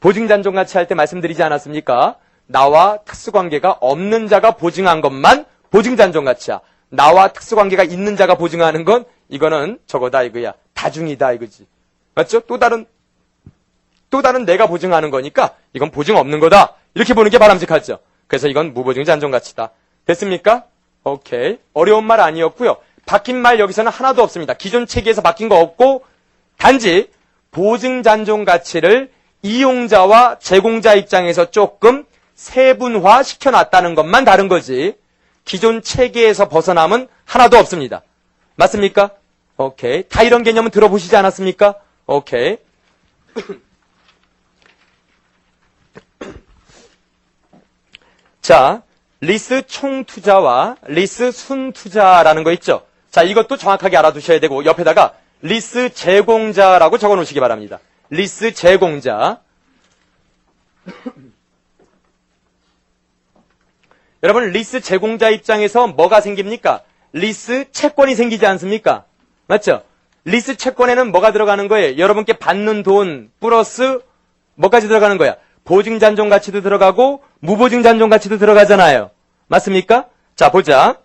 보증잔존가치 할 때 말씀드리지 않았습니까? 나와 특수관계가 없는 자가 보증한 것만 보증잔존가치야. 나와 특수관계가 있는 자가 보증하는 건 이거는 저거다 이거야. 다중이다 이거지. 맞죠? 또 다른 내가 보증하는 거니까 이건 보증 없는 거다. 이렇게 보는 게 바람직하죠. 그래서 이건 무보증잔존가치다. 됐습니까? 오케이. 어려운 말 아니었고요. 바뀐 말 여기서는 하나도 없습니다. 기존 체계에서 바뀐 거 없고 단지 보증잔존가치를 이용자와 제공자 입장에서 조금 세분화 시켜놨다는 것만 다른 거지. 기존 체계에서 벗어남은 하나도 없습니다. 맞습니까? 오케이. 다 이런 개념은 들어보시지 않았습니까? 오케이. 자, 리스 총투자와 리스 순투자라는 거 있죠? 자, 이것도 정확하게 알아두셔야 되고 옆에다가 리스 제공자라고 적어 놓으시기 바랍니다. 리스 제공자. 여러분, 리스 제공자 입장에서 뭐가 생깁니까? 리스 채권이 생기지 않습니까? 맞죠? 리스 채권에는 뭐가 들어가는 거예요? 여러분께 받는 돈 플러스 뭐까지 들어가는 거야? 보증잔존가치도 들어가고 무보증잔존가치도 들어가잖아요. 맞습니까? 자, 보자.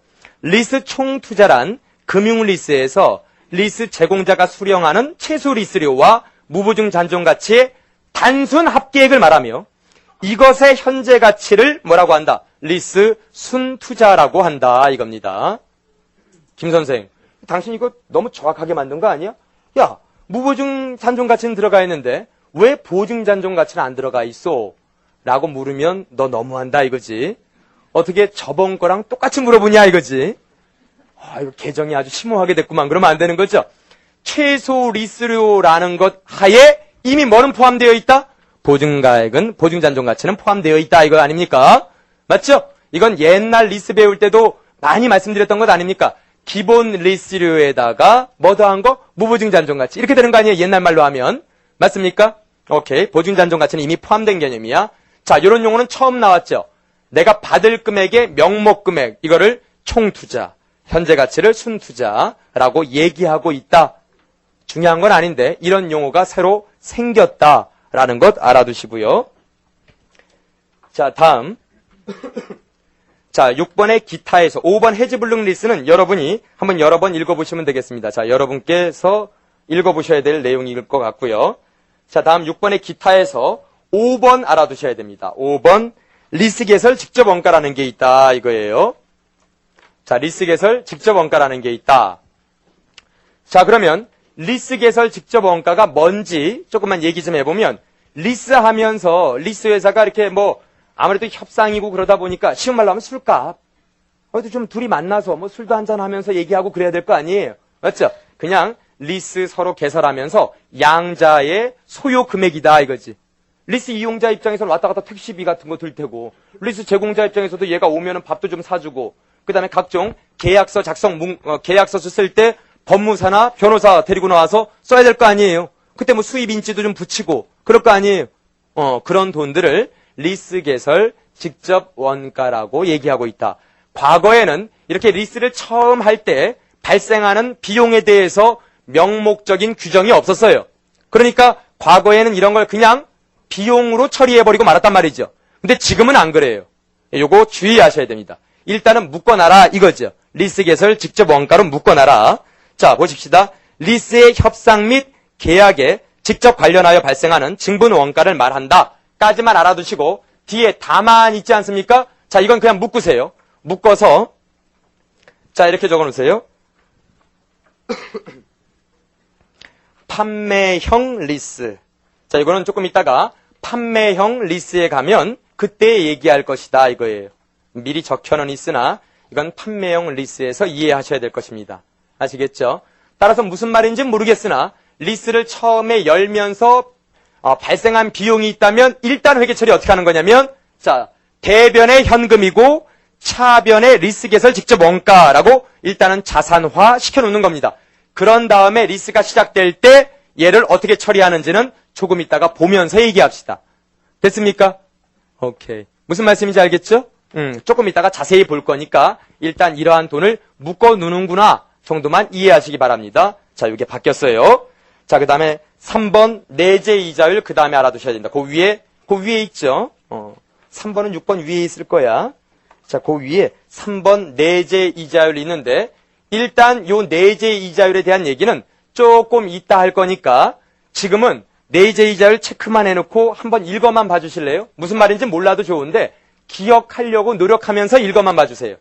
리스 총투자란 금융리스에서 리스 제공자가 수령하는 최소 리스료와 무보증잔존가치의 단순 합계액을 말하며 이것의 현재 가치를 뭐라고 한다? 리스 순투자라고 한다 이겁니다. 김 선생, 당신 이거 너무 정확하게 만든 거 아니야? 야, 무보증잔존가치는 들어가 있는데 왜 보증잔존가치는 안 들어가 있어? 라고 물으면 너 너무한다 이거지. 어떻게 저번 거랑 똑같이 물어보냐 이거지. 이거 개정이 아주 심오하게 됐구만. 그러면 안 되는 거죠. 최소 리스료라는 것 하에 이미 뭐는 포함되어 있다? 보증가액은, 보증잔존가치는 포함되어 있다 이거 아닙니까? 맞죠? 이건 옛날 리스 배울 때도 많이 말씀드렸던 것 아닙니까? 기본 리스료에다가 뭐 더한 거? 무보증잔존가치. 이렇게 되는 거 아니에요? 옛날 말로 하면. 맞습니까? 오케이. 보증잔존가치는 이미 포함된 개념이야. 자, 이런 용어는 처음 나왔죠. 내가 받을 금액의 명목 금액, 이거를 총투자, 현재 가치를 순투자라고 얘기하고 있다. 중요한 건 아닌데 이런 용어가 새로 생겼다라는 것 알아두시고요. 자, 다음. 자, 6번의 기타에서 5번 해지불능 리스는 여러분이 한번 여러 번 읽어보시면 되겠습니다. 자, 여러분께서 읽어보셔야 될 내용일 것 같고요. 자, 다음 6번의 기타에서 5번 알아두셔야 됩니다. 5번 리스 개설 직접 원가라는 게 있다 이거예요. 자, 리스 개설 직접 원가라는 게 있다. 자, 그러면 리스 개설 직접 원가가 뭔지 조금만 얘기 좀 해보면 리스 하면서 리스 회사가 이렇게 뭐 아무래도 협상이고 그러다 보니까 쉬운 말로 하면 술값. 어디 좀 둘이 만나서 뭐 술도 한잔 하면서 얘기하고 그래야 될 거 아니에요. 맞죠? 그냥 리스 서로 개설하면서 양자의 소요 금액이다 이거지. 리스 이용자 입장에서는 왔다 갔다 택시비 같은 거 들 테고 리스 제공자 입장에서도 얘가 오면은 밥도 좀 사주고 그 다음에 각종 계약서 작성, 계약서 쓸 때 법무사나 변호사 데리고 나와서 써야 될 거 아니에요. 그때 뭐 수입 인지도 좀 붙이고 그럴 거 아니에요. 그런 돈들을 리스 개설 직접 원가라고 얘기하고 있다. 과거에는 이렇게 리스를 처음 할 때 발생하는 비용에 대해서 명목적인 규정이 없었어요. 그러니까 과거에는 이런 걸 그냥 비용으로 처리해버리고 말았단 말이죠. 근데 지금은 안 그래요. 요거 주의하셔야 됩니다. 일단은 묶어놔라 이거죠. 리스 개설 직접 원가로 묶어놔라. 자, 보십시다. 리스의 협상 및 계약에 직접 관련하여 발생하는 증분 원가를 말한다. 까지만 알아두시고 뒤에 다만 있지 않습니까? 자, 이건 그냥 묶으세요. 묶어서 자, 이렇게 적어놓으세요. 판매형 리스. 자, 이거는 조금 이따가 판매형 리스에 가면 그때 얘기할 것이다 이거예요. 미리 적혀는 있으나 이건 판매형 리스에서 이해하셔야 될 것입니다. 아시겠죠? 따라서 무슨 말인지 모르겠으나 리스를 처음에 열면서 발생한 비용이 있다면 일단 회계 처리 어떻게 하는 거냐면 자, 대변의 현금이고 차변의 리스 개설 직접 원가라고 일단은 자산화 시켜놓는 겁니다. 그런 다음에 리스가 시작될 때 얘를 어떻게 처리하는지는 조금 있다가 보면서 얘기합시다. 됐습니까? 오케이. 무슨 말씀인지 알겠죠? 조금 있다가 자세히 볼 거니까 일단 이러한 돈을 묶어 놓는구나 정도만 이해하시기 바랍니다. 자, 이게 바뀌었어요. 자, 그 다음에 3번 내재 이자율 그 다음에 알아두셔야 된다. 그 위에 있죠. 3번은 6번 위에 있을 거야. 자, 그 위에 3번 내재 이자율이 있는데 일단 요 내재 이자율에 대한 얘기는 조금 이따 할 거니까 지금은 내재 이자율 체크만 해놓고 한번 읽어만 봐주실래요? 무슨 말인지 몰라도 좋은데 기억하려고 노력하면서 읽어만 봐주세요.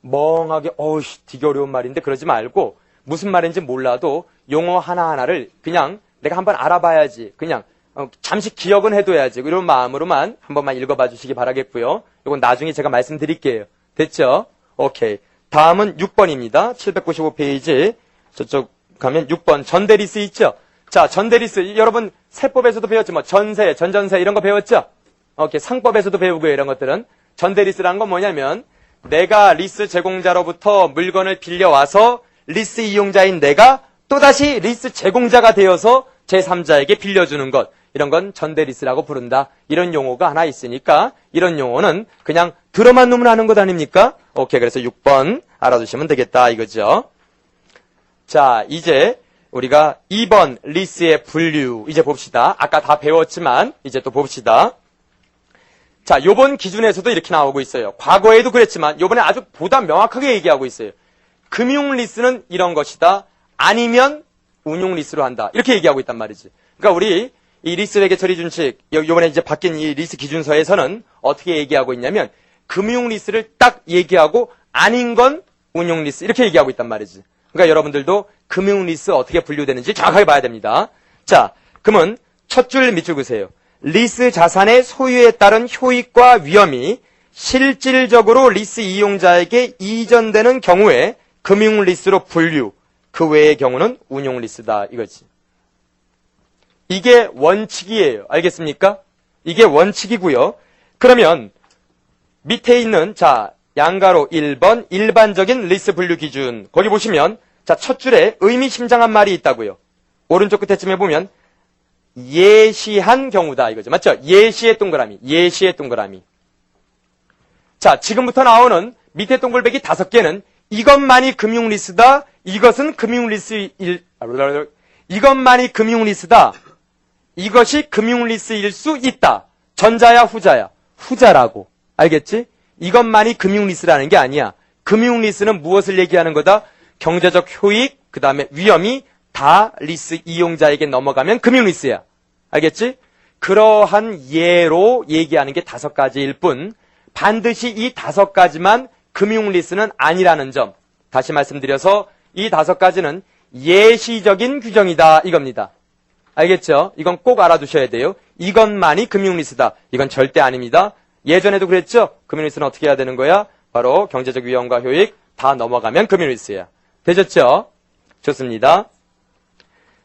멍하게 되게 어려운 말인데 그러지 말고 무슨 말인지 몰라도 용어 하나하나를 그냥 내가 한번 알아봐야지 그냥 잠시 기억은 해둬야지 이런 마음으로만 한 번만 읽어봐 주시기 바라겠고요. 이건 나중에 제가 말씀드릴게요. 됐죠? 오케이. 다음은 6번입니다. 795페이지 저쪽 가면 6번 전대리스 있죠? 자, 전대리스 여러분 세법에서도 배웠죠? 뭐 전세, 전전세 이런 거 배웠죠? 오케이. 상법에서도 배우고요. 이런 것들은. 전대리스라는 건 뭐냐면 내가 리스 제공자로부터 물건을 빌려와서 리스 이용자인 내가 또다시 리스 제공자가 되어서 제3자에게 빌려주는 것. 이런 건 전대리스라고 부른다. 이런 용어가 하나 있으니까 이런 용어는 그냥 들어만 놓으면 아는 것 아닙니까? 오케이. 그래서 6번 알아두시면 되겠다 이거죠. 자, 이제 우리가 2번 리스의 분류 이제 봅시다. 아까 다 배웠지만 이제 또 봅시다. 자, 요번 기준에서도 이렇게 나오고 있어요. 과거에도 그랬지만 요번에 아주 보다 명확하게 얘기하고 있어요. 금융 리스는 이런 것이다. 아니면 운용 리스로 한다. 이렇게 얘기하고 있단 말이지. 그러니까 우리 이 리스 회계 처리 준칙 요번에 이제 바뀐 이 리스 기준서에서는 어떻게 얘기하고 있냐면 금융 리스를 딱 얘기하고 아닌 건 운용 리스 이렇게 얘기하고 있단 말이지. 그러니까 여러분들도 금융 리스 어떻게 분류되는지 정확하게 봐야 됩니다. 자, 그러면 첫 줄 밑줄 그으세요. 리스 자산의 소유에 따른 효익과 위험이 실질적으로 리스 이용자에게 이전되는 경우에 금융 리스로 분류, 그 외의 경우는 운용 리스다 이거지. 이게 원칙이에요. 알겠습니까? 이게 원칙이고요. 그러면 밑에 있는 자 양가로 1번 일반적인 리스 분류 기준 거기 보시면 자 첫 줄에 의미심장한 말이 있다고요. 오른쪽 끝에쯤에 보면 예시한 경우다 이거죠. 맞죠? 예시의 동그라미. 예시의 동그라미. 자, 지금부터 나오는 밑에 동글배기 5개는 이것만이 금융리스다. 이것은 이것만이 금융리스다. 이것이 금융리스일 수 있다. 전자야 후자야? 후자라고. 알겠지? 이것만이 금융리스라는 게 아니야. 금융리스는 무엇을 얘기하는 거다? 경제적 효익, 그 다음에 위험이 다 리스 이용자에게 넘어가면 금융리스야. 알겠지? 그러한 예로 얘기하는 게 5가지일 뿐 반드시 이 5가지만 금융리스는 아니라는 점 다시 말씀드려서 이 5가지는 예시적인 규정이다 이겁니다. 알겠죠? 이건 꼭 알아두셔야 돼요. 이것만이 금융리스다. 이건 절대 아닙니다. 예전에도 그랬죠? 금융리스는 어떻게 해야 되는 거야? 바로 경제적 위험과 효익 다 넘어가면 금융리스야. 되셨죠? 좋습니다.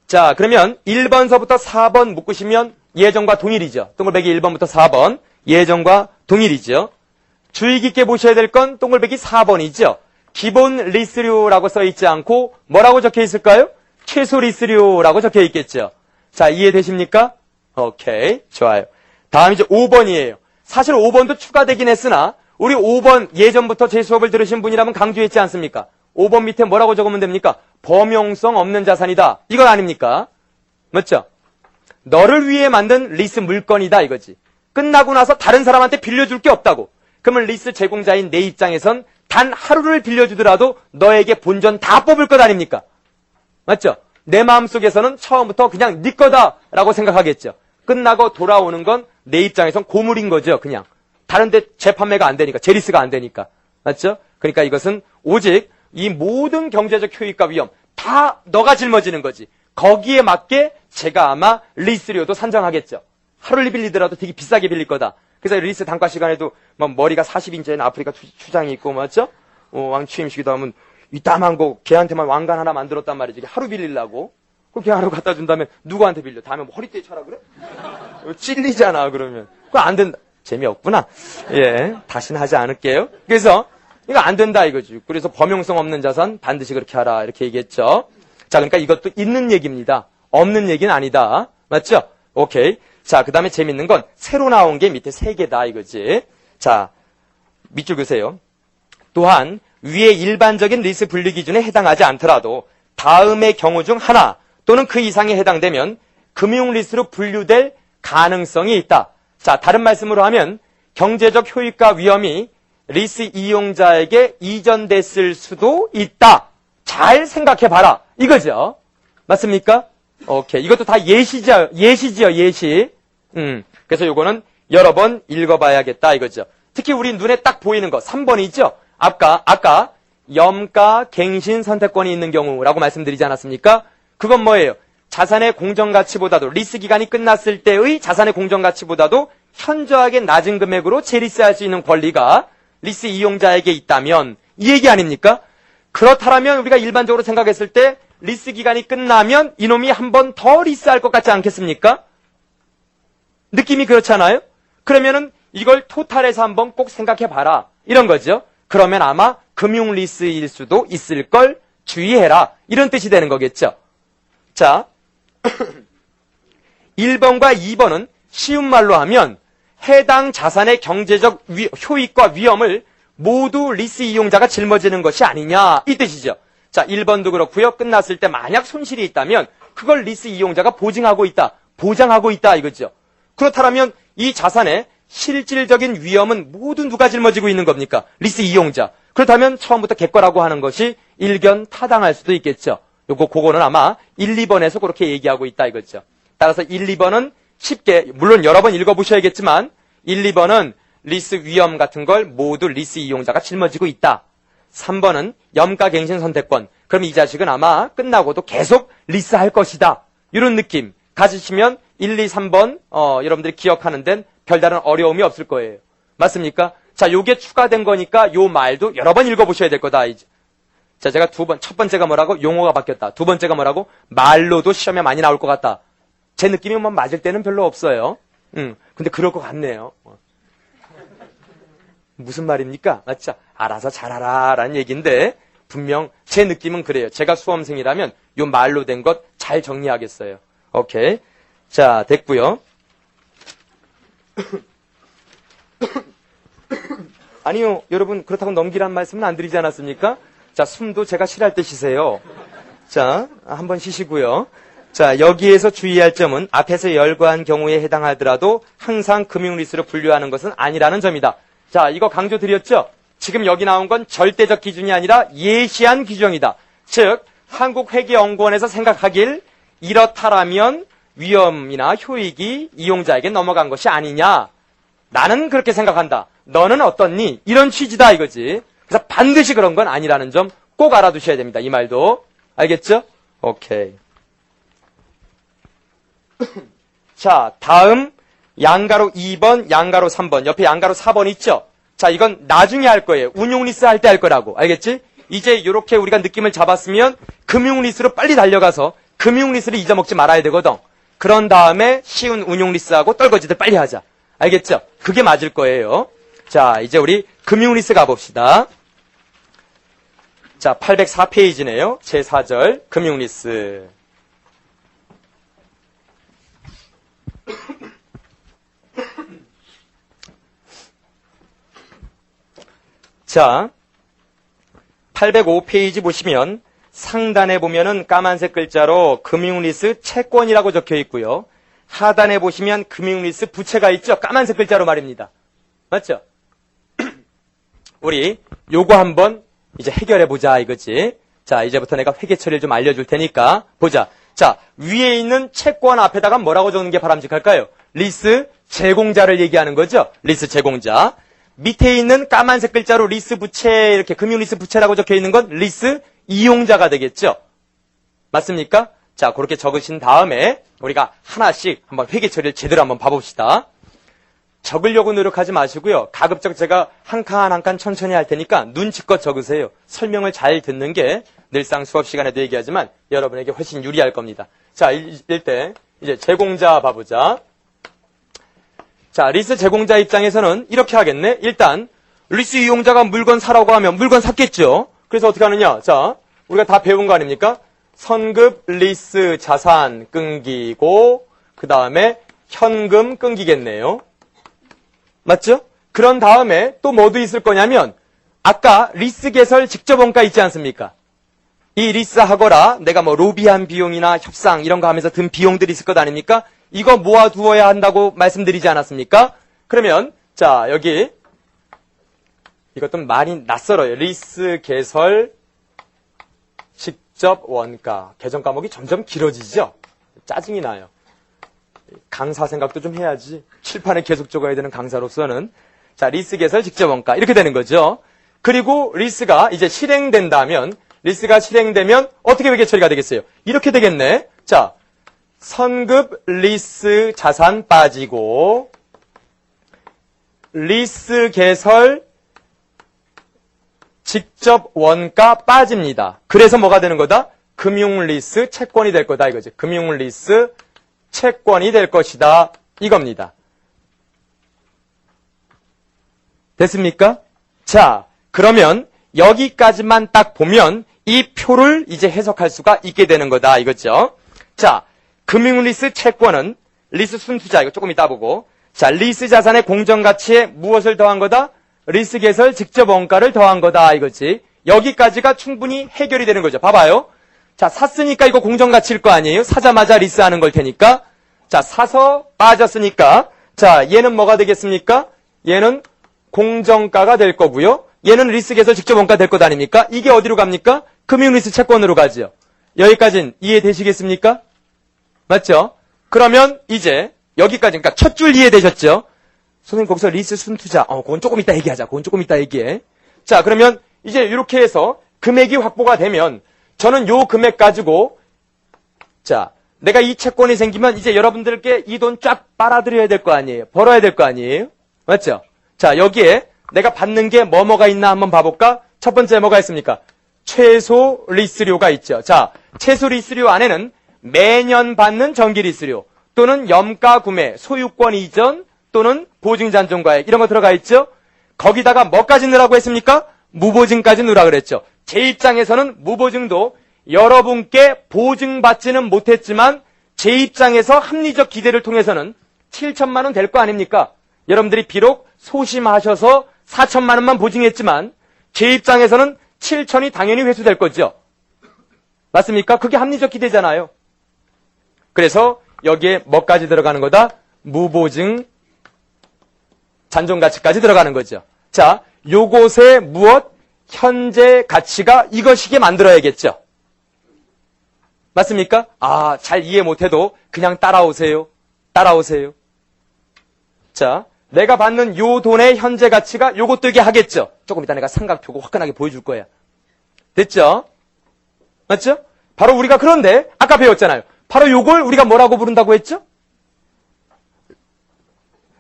자, 그러면 1번서부터 4번 묶으시면 예정과 동일이죠. 동글배기 1번부터 4번. 예정과 동일이죠. 주의 깊게 보셔야 될 건 동글배기 4번이죠. 기본 리스료라고 써있지 않고 뭐라고 적혀 있을까요? 최소 리스료라고 적혀 있겠죠. 자, 이해되십니까? 오케이. 좋아요. 다음 이제 5번이에요. 사실 5번도 추가되긴 했으나 우리 5번 예전부터 제 수업을 들으신 분이라면 강조했지 않습니까? 5번 밑에 뭐라고 적으면 됩니까? 범용성 없는 자산이다. 이건 아닙니까? 맞죠? 너를 위해 만든 리스 물건이다 이거지. 끝나고 나서 다른 사람한테 빌려줄 게 없다고. 그러면 리스 제공자인 내 입장에선 단 하루를 빌려주더라도 너에게 본전 다 뽑을 것 아닙니까? 맞죠? 내 마음속에서는 처음부터 그냥 네 거다라고 생각하겠죠. 끝나고 돌아오는 건 내 입장에선 고물인 거죠. 그냥. 다른 데 재판매가 안 되니까. 재리스가 안 되니까. 맞죠? 그러니까 이것은 오직 이 모든 경제적 효익과 위험 다 너가 짊어지는 거지. 거기에 맞게 제가 아마 리스료도 산정하겠죠. 하루를 빌리더라도 되게 비싸게 빌릴 거다. 그래서 리스 단가 시간에도 막 머리가 40인치에는 아프리카 추장이 있고 맞죠? 왕 취임식이다 하면 이따만 거 걔한테만 왕관 하나 만들었단 말이지. 하루 빌리려고. 그럼 걔 하루 갖다 준 다음에 누구한테 빌려? 다음에 뭐 허리띠에 쳐라 그래? 찔리잖아 그러면. 그거 안 된다. 재미없구나. 예, 다시는 하지 않을게요. 그래서 이거 안 된다 이거지. 그래서 범용성 없는 자산 반드시 그렇게 하라 이렇게 얘기했죠. 자, 그러니까 이것도 있는 얘기입니다. 없는 얘기는 아니다. 맞죠? 오케이. 자, 그 다음에 재밌는 건 새로 나온 게 밑에 3개다 이거지. 자, 밑줄 그세요. 또한 위의 일반적인 리스트 분류 기준에 해당하지 않더라도 다음의 경우 중 하나 또는 그 이상에 해당되면 금융 리스트로 분류될 가능성이 있다. 자, 다른 말씀으로 하면 경제적 효익과 위험이 리스트 이용자에게 이전됐을 수도 있다. 잘 생각해봐라. 이거죠. 맞습니까? 오케이. 이것도 다 예시지요, 예시. 그래서 요거는 여러 번 읽어봐야겠다. 이거죠. 특히 우리 눈에 딱 보이는 거, 3번이죠? 아까, 염가, 갱신 선택권이 있는 경우라고 말씀드리지 않았습니까? 그건 뭐예요? 자산의 공정가치보다도, 리스 기간이 끝났을 때의 자산의 공정가치보다도 현저하게 낮은 금액으로 재리스할 수 있는 권리가 리스 이용자에게 있다면, 이 얘기 아닙니까? 그렇다면 우리가 일반적으로 생각했을 때 리스 기간이 끝나면 이놈이 한 번 더 리스할 것 같지 않겠습니까? 느낌이 그렇잖아요? 그러면은 이걸 토탈해서 한번 꼭 생각해봐라. 이런 거죠. 그러면 아마 금융 리스일 수도 있을 걸 주의해라. 이런 뜻이 되는 거겠죠. 자, 1번과 2번은 쉬운 말로 하면 해당 자산의 경제적 효익과 위험을 모두 리스 이용자가 짊어지는 것이 아니냐 이 뜻이죠. 자, 1번도 그렇고요. 끝났을 때 만약 손실이 있다면 그걸 리스 이용자가 보증하고 있다 이거죠. 그렇다면 이 자산의 실질적인 위험은 모두 누가 짊어지고 있는 겁니까? 리스 이용자. 그렇다면 처음부터 객거라고 하는 것이 일견 타당할 수도 있겠죠. 그거는 아마 1, 2번에서 그렇게 얘기하고 있다 이거죠. 따라서 1, 2번은 쉽게, 물론 여러 번 읽어보셔야겠지만 1, 2번은 리스 위험 같은 걸 모두 리스 이용자가 짊어지고 있다. 3번은 염가갱신 선택권. 그럼 이 자식은 아마 끝나고도 계속 리스할 것이다. 이런 느낌 가지시면 1, 2, 3번 여러분들이 기억하는 데는 별다른 어려움이 없을 거예요. 맞습니까? 자, 요게 추가된 거니까 요 말도 여러 번 읽어보셔야 될 거다. 이제. 자, 제가 첫 번째가 뭐라고? 용어가 바뀌었다. 두 번째가 뭐라고? 말로도 시험에 많이 나올 것 같다. 제 느낌이 뭐 맞을 때는 별로 없어요. 근데 그럴 것 같네요. 무슨 말입니까? 맞죠? 알아서 잘하라 라는 얘기인데 분명 제 느낌은 그래요. 제가 수험생이라면 요 말로 된 것 잘 정리하겠어요. 오케이. 자, 됐고요. 아니요, 여러분 그렇다고 넘기란 말씀은 안 드리지 않았습니까? 자, 숨도 제가 싫어할 때 쉬세요. 자, 한번 쉬시고요. 자, 여기에서 주의할 점은 앞에서 열거한 경우에 해당하더라도 항상 금융리스로 분류하는 것은 아니라는 점이다. 자, 이거 강조 드렸죠? 지금 여기 나온 건 절대적 기준이 아니라 예시한 규정이다. 즉, 한국회계연구원에서 생각하길 이렇다라면 위험이나 효익이 이용자에게 넘어간 것이 아니냐. 나는 그렇게 생각한다. 너는 어떻니? 이런 취지다 이거지. 그래서 반드시 그런 건 아니라는 점 꼭 알아두셔야 됩니다. 이 말도. 알겠죠? 오케이. 자, 다음 양가로 2번, 양가로 3번. 옆에 양가로 4번 있죠? 자, 이건 나중에 할 거예요. 운용리스 할 때 할 거라고. 알겠지? 이제 이렇게 우리가 느낌을 잡았으면 금융리스로 빨리 달려가서 금융리스를 잊어먹지 말아야 되거든. 그런 다음에 쉬운 운용리스하고 떨거지들 빨리 하자. 알겠죠? 그게 맞을 거예요. 자, 이제 우리 금융리스 가봅시다. 자, 804페이지네요. 제4절 금융리스. 자, 805페이지 보시면 상단에 보면은 까만색 글자로 금융리스 채권이라고 적혀 있고요. 하단에 보시면 금융리스 부채가 있죠. 까만색 글자로 말입니다. 맞죠? 우리 요거 한번 이제 해결해 보자 이거지. 자, 이제부터 내가 회계 처리를 좀 알려줄 테니까 보자. 자, 위에 있는 채권 앞에다가 뭐라고 적는 게 바람직할까요? 리스 제공자를 얘기하는 거죠. 리스 제공자. 밑에 있는 까만색 글자로 리스 부채, 이렇게 금융리스 부채라고 적혀 있는 건 리스 이용자가 되겠죠. 맞습니까? 자, 그렇게 적으신 다음에 우리가 하나씩 한번 회계 처리를 제대로 한번 봐봅시다. 적으려고 노력하지 마시고요. 가급적 제가 한 칸 한 칸 천천히 할 테니까 눈치껏 적으세요. 설명을 잘 듣는 게 늘상 수업 시간에도 얘기하지만 여러분에게 훨씬 유리할 겁니다. 자, 일때 이제 제공자 봐보자. 자, 리스 제공자 입장에서는 이렇게 하겠네. 일단 리스 이용자가 물건 사라고 하면 물건 샀겠죠. 그래서 어떻게 하느냐. 자, 우리가 다 배운 거 아닙니까? 선급 리스 자산 끊기고 그 다음에 현금 끊기겠네요. 맞죠? 그런 다음에 또 뭐도 있을 거냐면 아까 리스 개설 직접 원가 있지 않습니까? 이 리스 하거라 내가 뭐 로비한 비용이나 협상 이런 거 하면서 든 비용들이 있을 것 아닙니까? 이거 모아두어야 한다고 말씀드리지 않았습니까? 그러면 자 여기 이것도 많이 낯설어요. 리스 개설 직접 원가. 개정 과목이 점점 길어지죠? 짜증이 나요. 강사 생각도 좀 해야지. 칠판에 계속 적어야 되는 강사로서는. 자, 리스 개설 직접 원가. 이렇게 되는 거죠. 그리고 리스가 이제 실행된다면, 리스가 실행되면 어떻게 회계 처리가 되겠어요? 이렇게 되겠네. 자, 선급 리스 자산 빠지고, 리스 개설 직접 원가 빠집니다. 그래서 뭐가 되는 거다? 금융리스 채권이 될 거다 이거지. 금융리스 채권이 될 것이다 이겁니다. 됐습니까? 자, 그러면 여기까지만 딱 보면 이 표를 이제 해석할 수가 있게 되는 거다 이거죠. 자, 금융리스 채권은 리스 순투자 이거 조금 이따 보고 자, 리스 자산의 공정가치에 무엇을 더한 거다? 리스 개설 직접 원가를 더한 거다 이거지. 여기까지가 충분히 해결이 되는 거죠. 봐봐요. 자, 샀으니까 이거 공정가치일 거 아니에요? 사자마자 리스하는 걸 테니까. 자, 사서 빠졌으니까 자, 얘는 뭐가 되겠습니까? 얘는 공정가가 될 거고요. 얘는 리스 개설 직접 원가 될 것 아닙니까? 이게 어디로 갑니까? 금융리스 채권으로 가죠. 여기까지는 이해되시겠습니까? 맞죠? 그러면 이제 여기까지 그러니까 첫 줄 이해되셨죠? 선생님 거기서 리스 순투자 그건 조금 이따 얘기하자. 그건 조금 이따 얘기해. 자, 그러면 이제 이렇게 해서 금액이 확보가 되면 저는 요 금액 가지고 자, 내가 이 채권이 생기면 이제 여러분들께 이 돈 쫙 빨아들여야 될 거 아니에요. 벌어야 될 거 아니에요. 맞죠? 자, 여기에 내가 받는 게 뭐가 있나 한번 봐볼까? 첫 번째 뭐가 있습니까? 최소 리스료가 있죠. 자, 최소 리스료 안에는 매년 받는 정기 리스료 또는 염가 구매, 소유권 이전 또는 보증 잔존가액 이런 거 들어가 있죠. 거기다가 뭐까지 넣으라고 했습니까? 무보증까지 넣으라 그랬죠. 제 입장에서는 무보증도 여러분께 보증받지는 못했지만 제 입장에서 합리적 기대를 통해서는 7천만 원 될 거 아닙니까? 여러분들이 비록 소심하셔서 4천만 원만 보증했지만 제 입장에서는 7천이 당연히 회수될 거죠. 맞습니까? 그게 합리적 기대잖아요. 그래서 여기에 뭐까지 들어가는 거다? 무보증 잔존가치까지 들어가는 거죠. 자, 요것에 무엇? 현재 가치가 이것이게 만들어야겠죠. 맞습니까? 아, 잘 이해 못해도 그냥 따라오세요. 따라오세요. 자, 내가 받는 요 돈의 현재 가치가 요것 되게 하겠죠. 조금 이따 내가 삼각표고 화끈하게 보여줄 거야. 됐죠? 맞죠? 바로 우리가 그런데 아까 배웠잖아요. 바로 요걸 우리가 뭐라고 부른다고 했죠?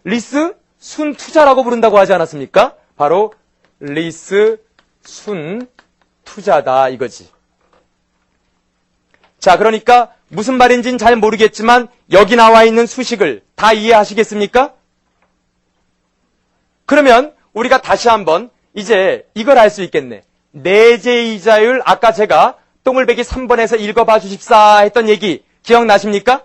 리스 순투자라고 부른다고 하지 않았습니까? 바로 리스 순투자다 이거지. 자, 그러니까 무슨 말인지는 잘 모르겠지만 여기 나와 있는 수식을 다 이해하시겠습니까? 그러면 우리가 다시 한번 이제 이걸 알 수 있겠네. 내재이자율 아까 제가 똥을배기 3번에서 읽어봐 주십사 했던 얘기 기억나십니까?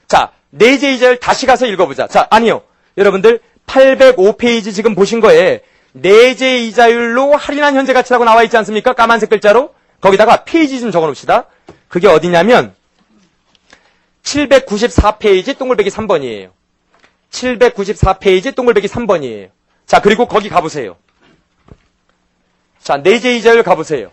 자, 내재이자율 다시 가서 읽어보자. 자, 아니요. 여러분들 805페이지 지금 보신 거에 내재이자율로 할인한 현재가치라고 나와 있지 않습니까? 까만색 글자로. 거기다가 페이지 좀 적어놓읍시다. 그게 어디냐면 794페이지 똥글배기 3번이에요. 794페이지 똥글배기 3번이에요. 자, 그리고 거기 가보세요. 자, 내재이자율 가보세요.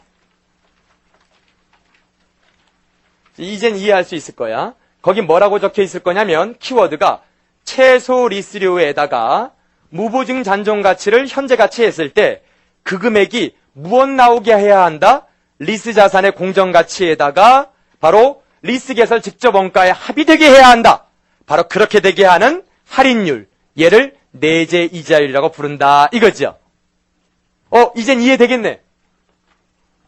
이젠 이해할 수 있을 거야. 거기 뭐라고 적혀 있을 거냐면 키워드가 최소 리스료에다가 무보증 잔존가치를 현재가치 했을 때 그 금액이 무엇 나오게 해야 한다? 리스 자산의 공정가치에다가 바로 리스 개설 직접 원가에 합의되게 해야 한다. 바로 그렇게 되게 하는 할인율. 얘를 내재이자율이라고 부른다. 이거죠. 이젠 이해되겠네.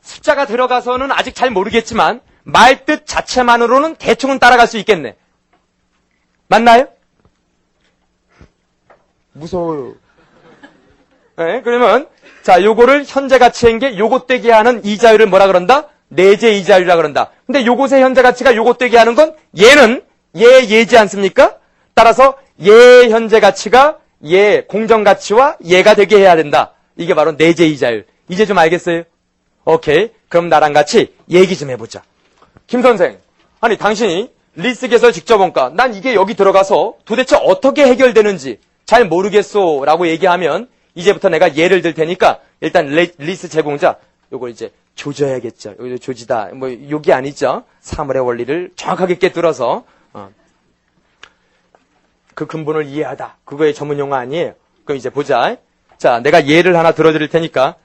숫자가 들어가서는 아직 잘 모르겠지만 말뜻 자체만으로는 대충은 따라갈 수 있겠네. 맞나요? 무서워요. 네, 그러면 자, 요거를 현재 가치인 게 요것 되게 하는 이자율을 뭐라 그런다? 내재 이자율이라 그런다. 근데 요것의 현재 가치가 요것 되게 하는 건 얘는 얘지 않습니까? 따라서 얘 현재 가치가 얘 공정 가치와 얘가 되게 해야 된다. 이게 바로 내재이자율. 이제 좀 알겠어요? 오케이. 그럼 나랑 같이 얘기 좀 해보자. 김 선생, 아니 당신이 리스 개설 직접 원가, 난 이게 여기 들어가서 도대체 어떻게 해결되는지 잘 모르겠소 라고 얘기하면 이제부터 내가 예를 들 테니까 일단 리스 제공자 요걸 이제 조져야겠죠. 여기서 조지다. 뭐 욕이 아니죠. 사물의 원리를 정확하게 꿰뚫어서 그 근본을 이해하다. 그거의 전문 용어 아니에요. 그럼 이제 보자. 자, 내가 예를 하나 들어드릴 테니까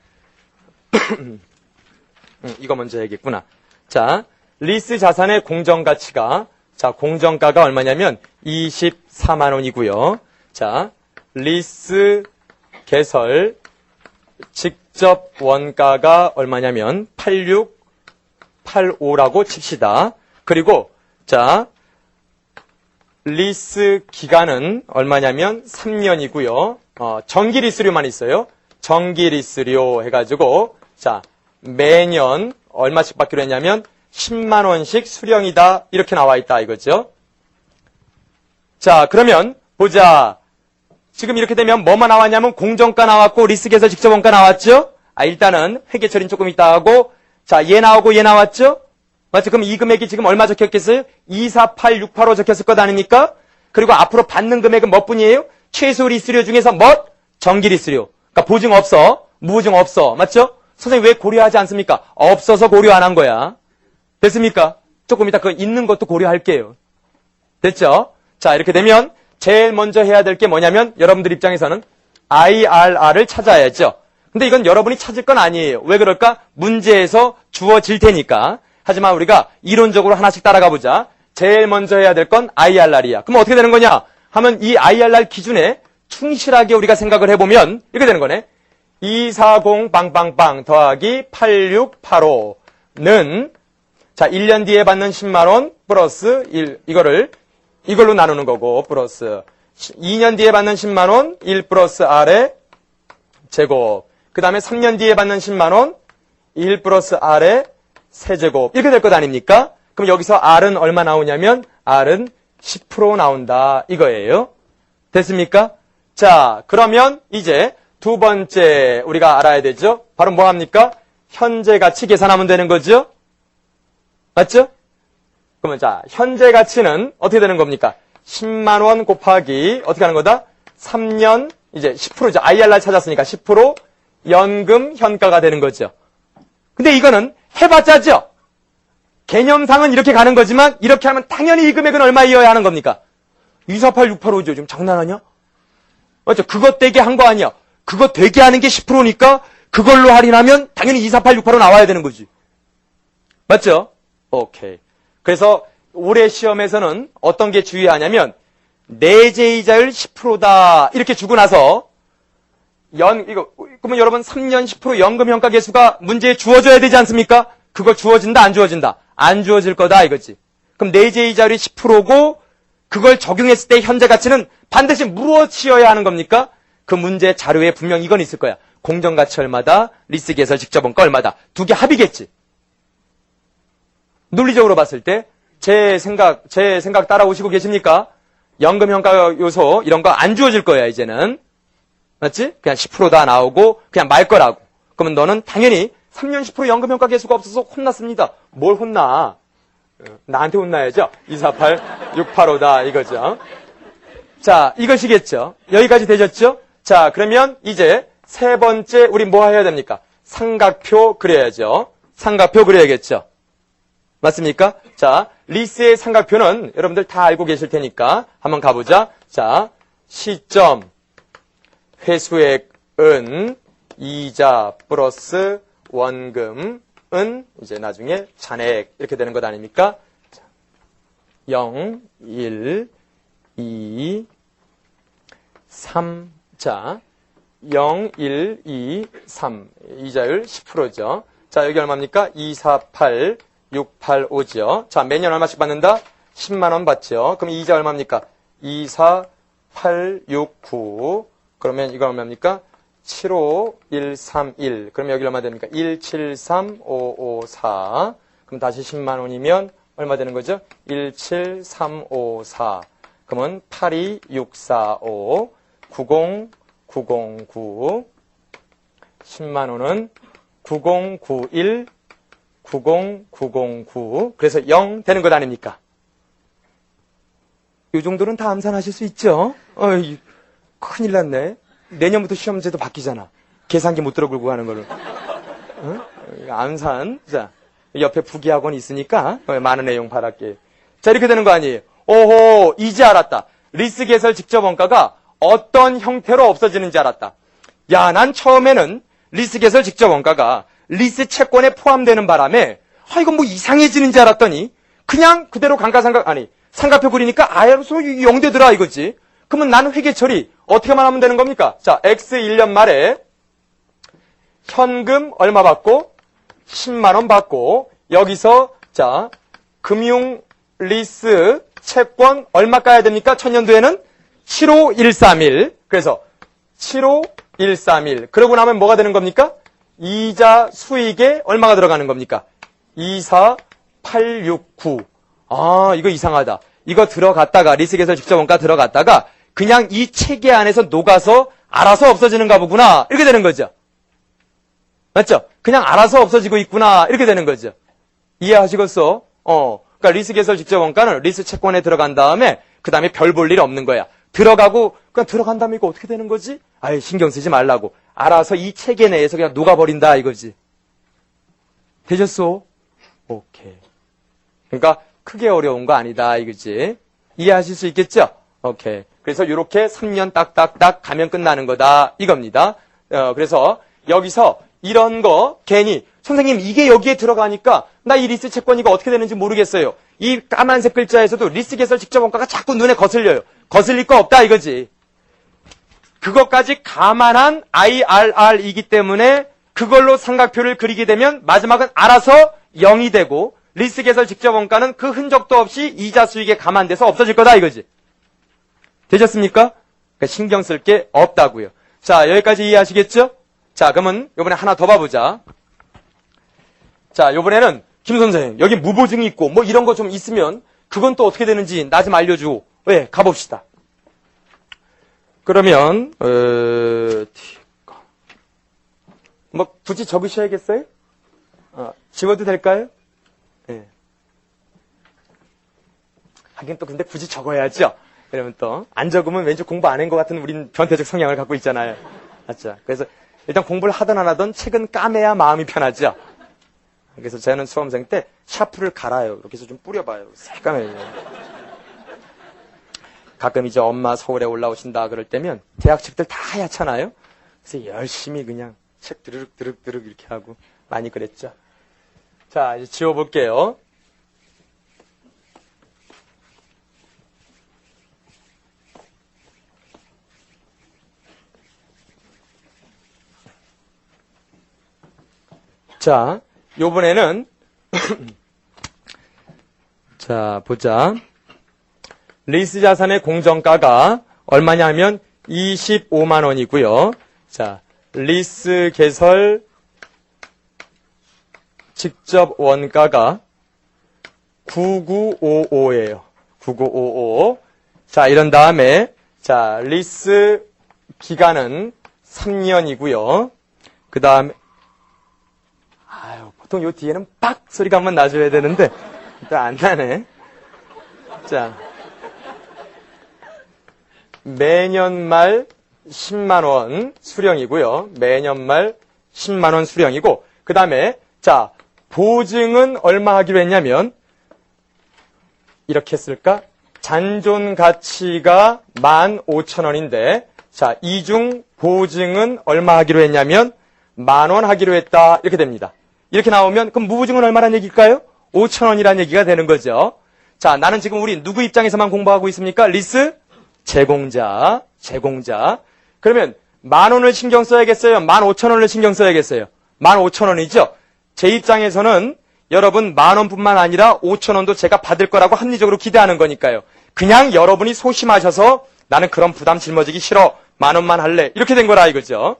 이거 먼저 해야겠구나. 자, 리스 자산의 공정가치가 자, 공정가가 얼마냐면 24만 원이고요. 자, 리스 개설 직접 원가가 얼마냐면 8685라고 칩시다. 그리고 자, 리스 기간은 얼마냐면 3년이고요. 정기 리스료만 있어요. 정기 리스료 해가지고 자, 매년 얼마씩 받기로 했냐면 10만 원씩 수령이다. 이렇게 나와 있다 이거죠. 자, 그러면 보자. 지금 이렇게 되면 뭐만 나왔냐면 공정가 나왔고 리스 개설 직접 원가 나왔죠? 일단은 회계 처리는 조금 있다 하고 자, 얘 나오고 얘 나왔죠? 맞죠? 그럼 이 금액이 지금 얼마 적혔겠어요? 248685 적혔을 것 아닙니까? 그리고 앞으로 받는 금액은 몇 분이에요? 최소 리스료 중에서 뭐? 정기 리스료. 그러니까 보증 없어. 무보증 없어. 맞죠? 선생님 왜 고려하지 않습니까? 없어서 고려 안 한 거야. 됐습니까? 조금 이따 그 있는 것도 고려할게요. 됐죠? 자, 이렇게 되면 제일 먼저 해야 될 게 뭐냐면 여러분들 입장에서는 IRR을 찾아야죠. 근데 이건 여러분이 찾을 건 아니에요. 왜 그럴까? 문제에서 주어질 테니까. 하지만 우리가 이론적으로 하나씩 따라가 보자. 제일 먼저 해야 될 건 IRR이야. 그럼 어떻게 되는 거냐? 하면 이 IRR 기준에 충실하게 우리가 생각을 해보면 이렇게 되는 거네. 240 빵빵빵 더하기 8685는 자, 1년 뒤에 받는 10만 원 플러스 1 이걸로 나누는 거고 플러스 2년 뒤에 받는 10만 원 1 플러스 R의 제곱. 그다음에 3년 뒤에 받는 10만 원 1 플러스 R의 세제곱. 이렇게 될 것 아닙니까? 그럼 여기서 R은 얼마 나오냐면 R은 10% 나온다 이거예요. 됐습니까? 자, 그러면 이제 두 번째 우리가 알아야 되죠. 바로 뭐 합니까? 현재 가치 계산하면 되는 거죠. 맞죠? 그러면 자, 현재 가치는 어떻게 되는 겁니까? 10만 원 곱하기 어떻게 하는 거다? 3년 이제 10%죠. IRR 찾았으니까 10% 연금 현가가 되는 거죠. 근데 이거는 해봤자죠. 개념상은 이렇게 가는 거지만 이렇게 하면 당연히 이 금액은 얼마이어야 하는 겁니까? 248685죠. 지금 장난하냐? 맞죠? 그것 되게 한 거 아니야. 그거 되게 하는 게 10%니까 그걸로 할인하면 당연히 24868로 나와야 되는 거지. 맞죠? 오케이. 그래서 올해 시험에서는 어떤 게 주의하냐면 내재이자율 10%다 이렇게 주고 나서 그러면 여러분 3년 10% 연금 현가 계수가 문제에 주어져야 되지 않습니까? 그거 주어진다 안 주어진다? 안 주어질 거다 이거지. 그럼 내재이자율이 10%고 그걸 적용했을 때 현재 가치는 반드시 무엇이어야 하는 겁니까? 그 문제 자료에 분명 이건 있을 거야. 공정가치 얼마다, 리스 개설 직접 원가 얼마다. 두 개 합이겠지. 논리적으로 봤을 때 제 생각 따라오시고 계십니까? 연금 현가 요소 이런 거 안 주어질 거야 이제는. 맞지? 그냥 10%다 나오고 그냥 말 거라고. 그러면 너는 당연히 3년 10% 연금 현가 계수가 없어서 혼났습니다. 뭘 혼나? 나한테 혼나야죠. 248685다 이거죠. 자, 이것이겠죠. 여기까지 되셨죠? 자, 그러면 이제 세 번째 우리 뭐 해야 됩니까? 삼각표 그려야죠. 삼각표 그려야겠죠. 맞습니까? 자, 리스의 삼각표는 여러분들 다 알고 계실 테니까 한번 가보자. 자, 시점, 회수액은 이자 플러스 원금은 이제 나중에 잔액 이렇게 되는 것 아닙니까? 0, 1, 2, 3. 자, 0, 1, 2, 3. 이자율 10%죠. 자, 여기 얼마입니까? 248685죠. 자, 매년 얼마씩 받는다? 10만 원 받죠. 그럼 이자 얼마입니까? 24869. 그러면 이거 얼마입니까? 75131. 그럼 여기 얼마 됩니까? 173554. 그럼 다시 10만 원이면 얼마 되는 거죠? 17354. 그러면 82645 90909 10만원은 9091 90909 그래서 0 되는 것 아닙니까? 이 정도는 다 암산하실 수 있죠? 어이, 큰일 났네. 내년부터 시험제도 바뀌잖아. 계산기 못 들어글고 가는 거를. 어? 암산. 자, 옆에 부기학원 있으니까 많은 내용 바랄게. 자, 이렇게 되는 거 아니에요? 오호, 이제 알았다. 리스 개설 직접 원가가 어떤 형태로 없어지는지 알았다. 야, 난 처음에는 리스 개설 직접 원가가 리스 채권에 포함되는 바람에 이건 뭐 이상해지는 줄 알았더니 그냥 그대로 삼각표 그리니까 아예 0 되더라 이거지. 그러면 나는 회계 처리 어떻게만 하면 되는 겁니까? 자, X 1년 말에 현금 얼마 받고 10만원 받고 여기서 자, 금융 리스 채권 얼마 까야 됩니까? 천년도에는 75131. 그래서 75131. 그러고 나면 뭐가 되는 겁니까? 이자 수익에 얼마가 들어가는 겁니까? 24869. 아, 이거 이상하다. 이거 들어갔다가 리스 개설 직접 원가 들어갔다가 그냥 이 체계 안에서 녹아서 알아서 없어지는가 보구나. 이렇게 되는 거죠. 맞죠? 그냥 알아서 없어지고 있구나. 이렇게 되는 거죠. 이해하시겠어? 그러니까 리스 개설 직접 원가는 리스 채권에 들어간 다음에 그 다음에 별 볼 일 없는 거야. 들어가고 그냥 들어간 다음에 이거 어떻게 되는 거지? 아예 신경 쓰지 말라고. 알아서 이 체계 내에서 그냥 녹아버린다 이거지. 되셨어? 오케이. 그러니까 크게 어려운 거 아니다 이거지. 이해하실 수 있겠죠? 오케이. 그래서 이렇게 3년 딱딱딱 가면 끝나는 거다 이겁니다. 그래서 여기서 이런 거 괜히 선생님 이게 여기에 들어가니까 나 이 리스 채권 이거 어떻게 되는지 모르겠어요. 이 까만색 글자에서도 리스 개설 직접 원가가 자꾸 눈에 거슬려요. 거슬릴 거 없다 이거지. 그것까지 감안한 IRR이기 때문에 그걸로 삼각표를 그리게 되면 마지막은 알아서 0이 되고 리스 개설 직접 원가는 그 흔적도 없이 이자 수익에 감안돼서 없어질 거다 이거지. 되셨습니까? 그러니까 신경 쓸 게 없다고요. 자, 여기까지 이해하시겠죠? 자, 그러면 이번에 하나 더 봐보자. 자, 이번에는 김 선생님 여기 무보증이 있고 뭐 이런 거 좀 있으면 그건 또 어떻게 되는지 나 좀 알려줘. 왜? 가봅시다. 그러면 뭐 굳이 적으셔야겠어요? 지워도 될까요? 예. 하긴 또 근데 굳이 적어야죠. 그러면 또 안 적으면 왠지 공부 안 한 것 같은 우린 변태적 성향을 갖고 있잖아요. 맞죠? 그래서 일단 공부를 하든 안 하든 책은 까매야 마음이 편하죠. 그래서 저는 수험생 때 샤프를 갈아요. 이렇게 해서 좀 뿌려봐요. 새까매요. 가끔 이제 엄마 서울에 올라오신다 그럴 때면 대학 책들 다 하얗잖아요. 그래서 열심히 그냥 책 드르륵 이렇게 하고 많이 그랬죠. 자, 이제 지워볼게요. 자, 요번에는 자, 보자. 리스 자산의 공정가가 얼마냐 하면 25만 원이고요. 자, 리스 개설 직접 원가가 9955예요. 9955. 자, 이런 다음에 자, 리스 기간은 3년이고요. 그 다음에 보통 요 뒤에는 빡 소리가 한번 나줘야 되는데 일단 안 나네. 자, 매년 말 10만 원 수령이고요. 매년 말 10만 원 수령이고 그 다음에 자, 보증은 얼마 하기로 했냐면 이렇게 했을까? 잔존 가치가 15,000원인데 자, 이중 보증은 얼마 하기로 했냐면 10,000원 하기로 했다. 이렇게 됩니다. 이렇게 나오면 그럼 무보증은 얼마란 얘기일까요? 5,000원이란 얘기가 되는 거죠. 자, 나는 지금 우리 누구 입장에서만 공부하고 있습니까? 리스 제공자. 그러면 10,000원을 신경 써야겠어요? 15,000원을 신경 써야겠어요? 15,000원이죠? 제 입장에서는 여러분 10,000원뿐만 아니라 5,000원도 제가 받을 거라고 합리적으로 기대하는 거니까요. 그냥 여러분이 소심하셔서 나는 그런 부담 짊어지기 싫어. 10,000원만 할래. 이렇게 된 거라 이거죠.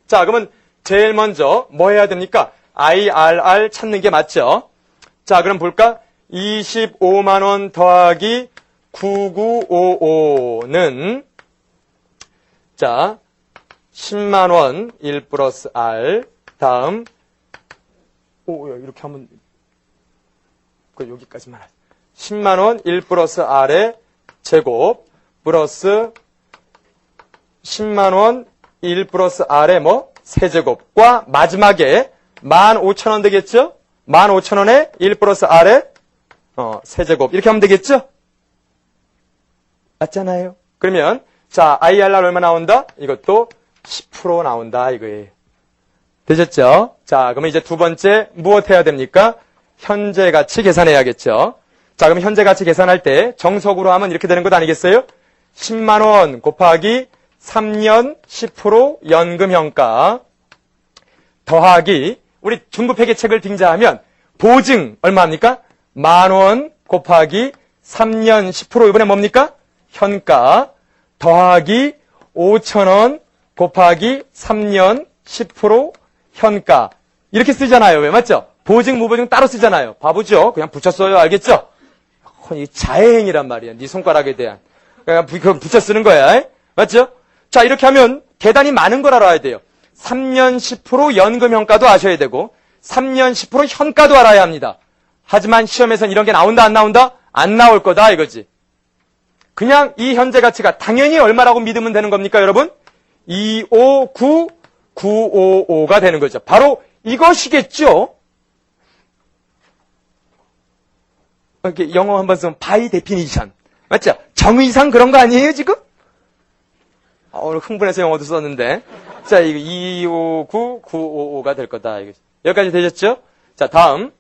자, 그러면 제일 먼저 뭐 해야 됩니까? IRR 찾는 게 맞죠? 자, 그럼 볼까? 25만 원 더하기 9955는 자 10만원 1 플러스 R 다음 이렇게 하면 여기까지만 10만원 1 플러스 R의 제곱 플러스 10만원 1 플러스 R의 세제곱과 마지막에 15,000원 되겠죠? 15,000원에 1 플러스 R의 세제곱 이렇게 하면 되겠죠? 맞잖아요. 그러면 자 IRR 얼마 나온다? 이것도 10% 나온다 이거예요. 되셨죠? 자 그러면 이제 두 번째 무엇 해야 됩니까? 현재 가치 계산해야겠죠. 자 그럼 현재 가치 계산할 때 정석으로 하면 이렇게 되는 것 아니겠어요? 10만원 곱하기 3년 10% 연금형가 더하기 우리 중급회계책을 등자하면 보증 얼마입니까? 10,000원 곱하기 3년 10% 이번에 뭡니까? 현가 더하기 5,000원 곱하기 3년 10% 현가 이렇게 쓰잖아요. 왜 맞죠? 보증 무보증 따로 쓰잖아요. 바보죠? 그냥 붙였어요. 알겠죠? 이 자해행위란 말이야. 네 손가락에 대한. 그냥 붙여 쓰는 거야. 맞죠? 자 이렇게 하면 계단이 많은 걸 알아야 돼요. 3년 10% 연금형가도 아셔야 되고 3년 10% 현가도 알아야 합니다. 하지만 시험에선 이런 게 나온다 안 나온다? 안 나올 거다 이거지. 그냥 이 현재 가치가 당연히 얼마라고 믿으면 되는 겁니까 여러분? 259955가 되는 거죠. 바로 이것이겠죠? 이렇게 영어 한번 쓰면 by definition. 맞죠? 정의상 그런 거 아니에요 지금? 오늘 흥분해서 영어도 썼는데. 자, 이거 259955가 될 거다. 여기까지 되셨죠? 자, 다음.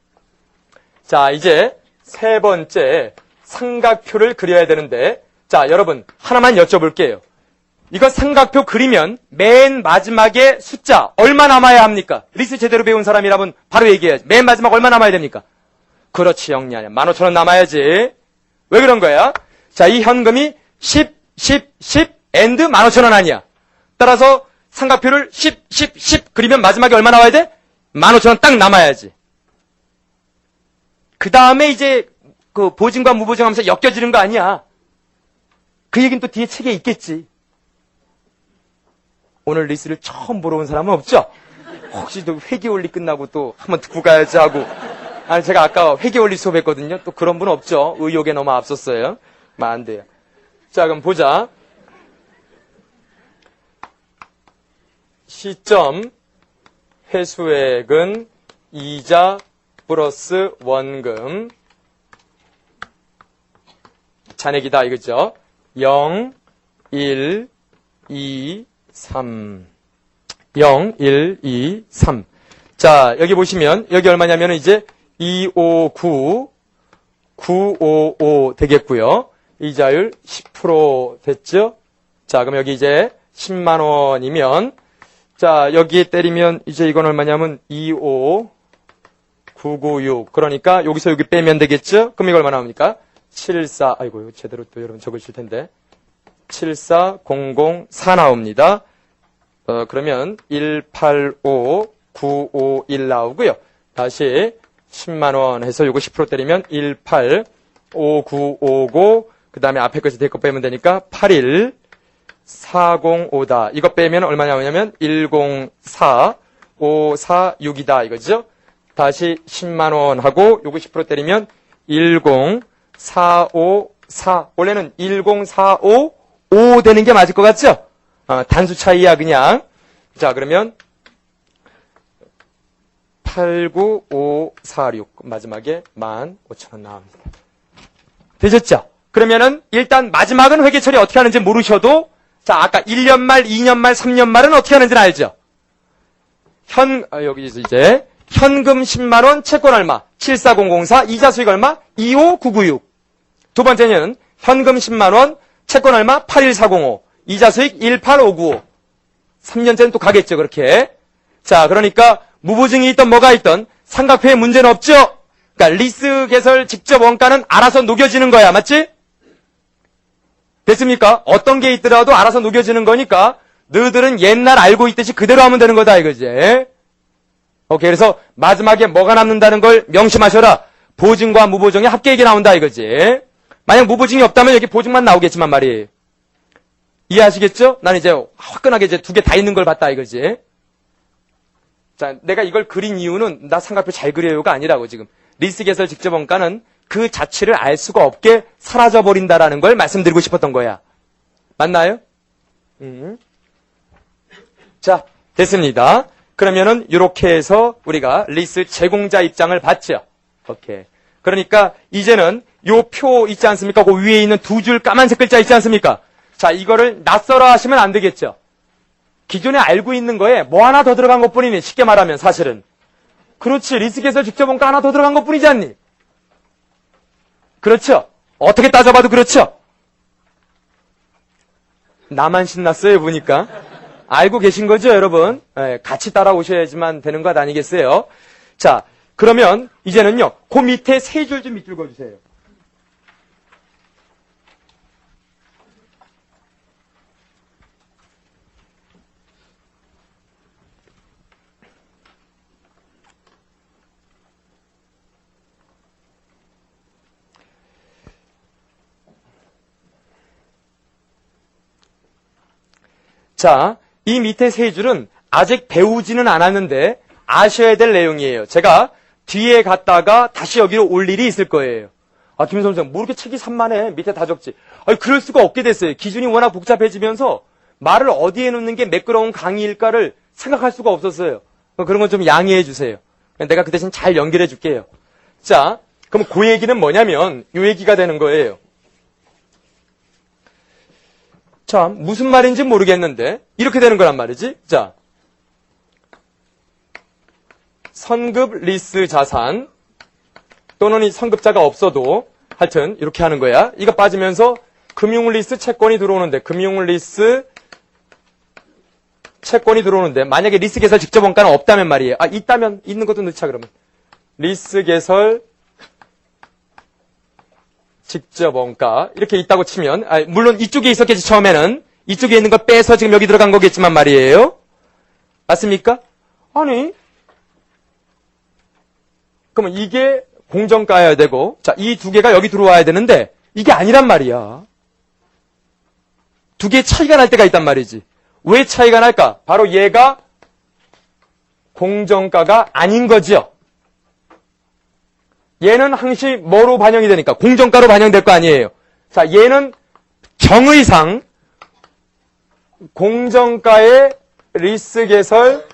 자, 이제 세 번째 삼각표를 그려야 되는데, 자, 여러분, 하나만 여쭤볼게요. 이거 삼각표 그리면 맨 마지막에 숫자 얼마 남아야 합니까? 리스 제대로 배운 사람이라면 바로 얘기해야지. 맨 마지막 얼마 남아야 됩니까? 그렇지, 영리 아니야. 15,000원 남아야지. 왜 그런 거야? 자, 이 현금이 10, 10, 10, and 15,000원 아니야. 따라서 삼각표를 10, 10, 10 그리면 마지막에 얼마 나와야 돼? 15,000원 딱 남아야지. 그 다음에 이제 그 보증과 무보증 하면서 엮여지는 거 아니야. 그 얘기는 또 뒤에 책에 있겠지. 오늘 리스를 처음 보러 온 사람은 없죠? 혹시 또 회계원리 끝나고 또 한번 듣고 가야지 하고. 아니, 제가 아까 회계원리 수업했거든요. 또 그런 분 없죠? 의욕에 너무 앞섰어요. 안 돼요. 자, 그럼 보자. 시점 회수액은 이자 플러스 원금 잔액이다 이거죠. 0, 1, 2, 3 0, 1, 2, 3 자, 여기 보시면 여기 얼마냐면 이제 259, 955 되겠고요. 이자율 10% 됐죠? 자, 그럼 여기 이제 10만 원이면 자, 여기에 때리면 이제 이건 얼마냐면 25996 그러니까 여기서 여기 빼면 되겠죠? 그럼 이거 얼마 나옵니까? 74 아이고 제대로 또 여러분 적으실 텐데 74004 나옵니다. 그러면 185951 나오고요. 다시 10만 원 해서 요거 10% 때리면 185950 그 다음에 앞에 것이 될 거 빼면 되니까 81405다. 이거 빼면 얼마 나오냐면 104546이다 이거죠. 다시 10만 원 하고 요거 10% 때리면 10454 원래는 10455 되는 게 맞을 것 같죠? 단수 차이야 그냥. 자 그러면 89546 마지막에 15,000원 나옵니다. 되셨죠? 그러면은 일단 마지막은 회계 처리 어떻게 하는지 모르셔도 자 아까 1년 말, 2년 말, 3년 말은 어떻게 하는지는 알죠? 여기 이제 현금 10만 원, 채권 얼마? 74004, 이자 수익 얼마? 25996. 두 번째는 현금 10만 원, 채권 얼마? 81405, 이자 수익 18595. 3년째는 또 가겠죠, 그렇게. 자, 그러니까 무보증이 있던 뭐가 있던 삼각표에 문제는 없죠? 그러니까 리스 개설 직접 원가는 알아서 녹여지는 거야, 맞지? 됐습니까? 어떤 게 있더라도 알아서 녹여지는 거니까 너희들은 옛날 알고 있듯이 그대로 하면 되는 거다, 이거지. 오케이, 그래서 마지막에 뭐가 남는다는 걸 명심하셔라. 보증과 무보증의 합계액이 나온다, 이거지. 만약 무보증이 없다면 여기 보증만 나오겠지만 말이에요. 이해하시겠죠? 나는 이제 화끈하게 이제 두 개 다 있는 걸 봤다 이거지. 자, 내가 이걸 그린 이유는 나 삼각표 잘 그려요가 아니라고 지금. 리스 개설 직접 원가는 그 자체를 알 수가 없게 사라져버린다라는 걸 말씀드리고 싶었던 거야. 맞나요? 자, 됐습니다. 그러면은 이렇게 해서 우리가 리스 제공자 입장을 봤죠. 오케이. 그러니까 이제는 요 표 있지 않습니까? 그 위에 있는 두 줄 까만색 글자 있지 않습니까? 자, 이거를 낯설어 하시면 안 되겠죠. 기존에 알고 있는 거에 뭐 하나 더 들어간 것뿐이니, 쉽게 말하면 사실은. 그렇지, 리스 개설 직접 원가 하나 더 들어간 것뿐이지 않니? 그렇죠? 어떻게 따져봐도 그렇죠? 나만 신났어요, 보니까. 알고 계신 거죠, 여러분? 네, 같이 따라오셔야지만 되는 것 아니겠어요? 자, 그러면 이제는요, 그 밑에 세 줄 좀 밑줄 그어주세요. 자, 이 밑에 세 줄은 아직 배우지는 않았는데 아셔야 될 내용이에요. 제가 뒤에 갔다가 다시 여기로 올 일이 있을 거예요. 아, 김 선생, 뭐 이렇게 책이 산만해? 밑에 다 적지. 아니, 그럴 수가 없게 됐어요. 기준이 워낙 복잡해지면서 말을 어디에 놓는 게 매끄러운 강의일까를 생각할 수가 없었어요. 그런 건 좀 양해해 주세요. 내가 그 대신 잘 연결해 줄게요. 자, 그럼 그 얘기는 뭐냐면 이 얘기가 되는 거예요. 참, 무슨 말인지 모르겠는데 이렇게 되는 거란 말이지. 자, 선급 리스 자산 또는 이 선급자가 없어도 하여튼 이렇게 하는 거야. 이거 빠지면서 금융 리스 채권이 들어오는데 금융 리스 채권이 들어오는데 만약에 리스 개설 직접 원가는 없다면 말이에요. 아, 있다면 있는 것도 넣자 그러면. 리스 개설 직접 원가 이렇게 있다고 치면 물론 이쪽에 있었겠지 처음에는. 이쪽에 있는 거 빼서 지금 여기 들어간 거겠지만 말이에요. 맞습니까? 아니 그러면 이게 공정가여야 되고 자, 이 두 개가 여기 들어와야 되는데 이게 아니란 말이야. 두 개의 차이가 날 때가 있단 말이지. 왜 차이가 날까? 바로 얘가 공정가가 아닌 거죠. 얘는 항시 뭐로 반영이 되니까 공정가로 반영될 거 아니에요. 자, 얘는 정의상 공정가의 리스 개설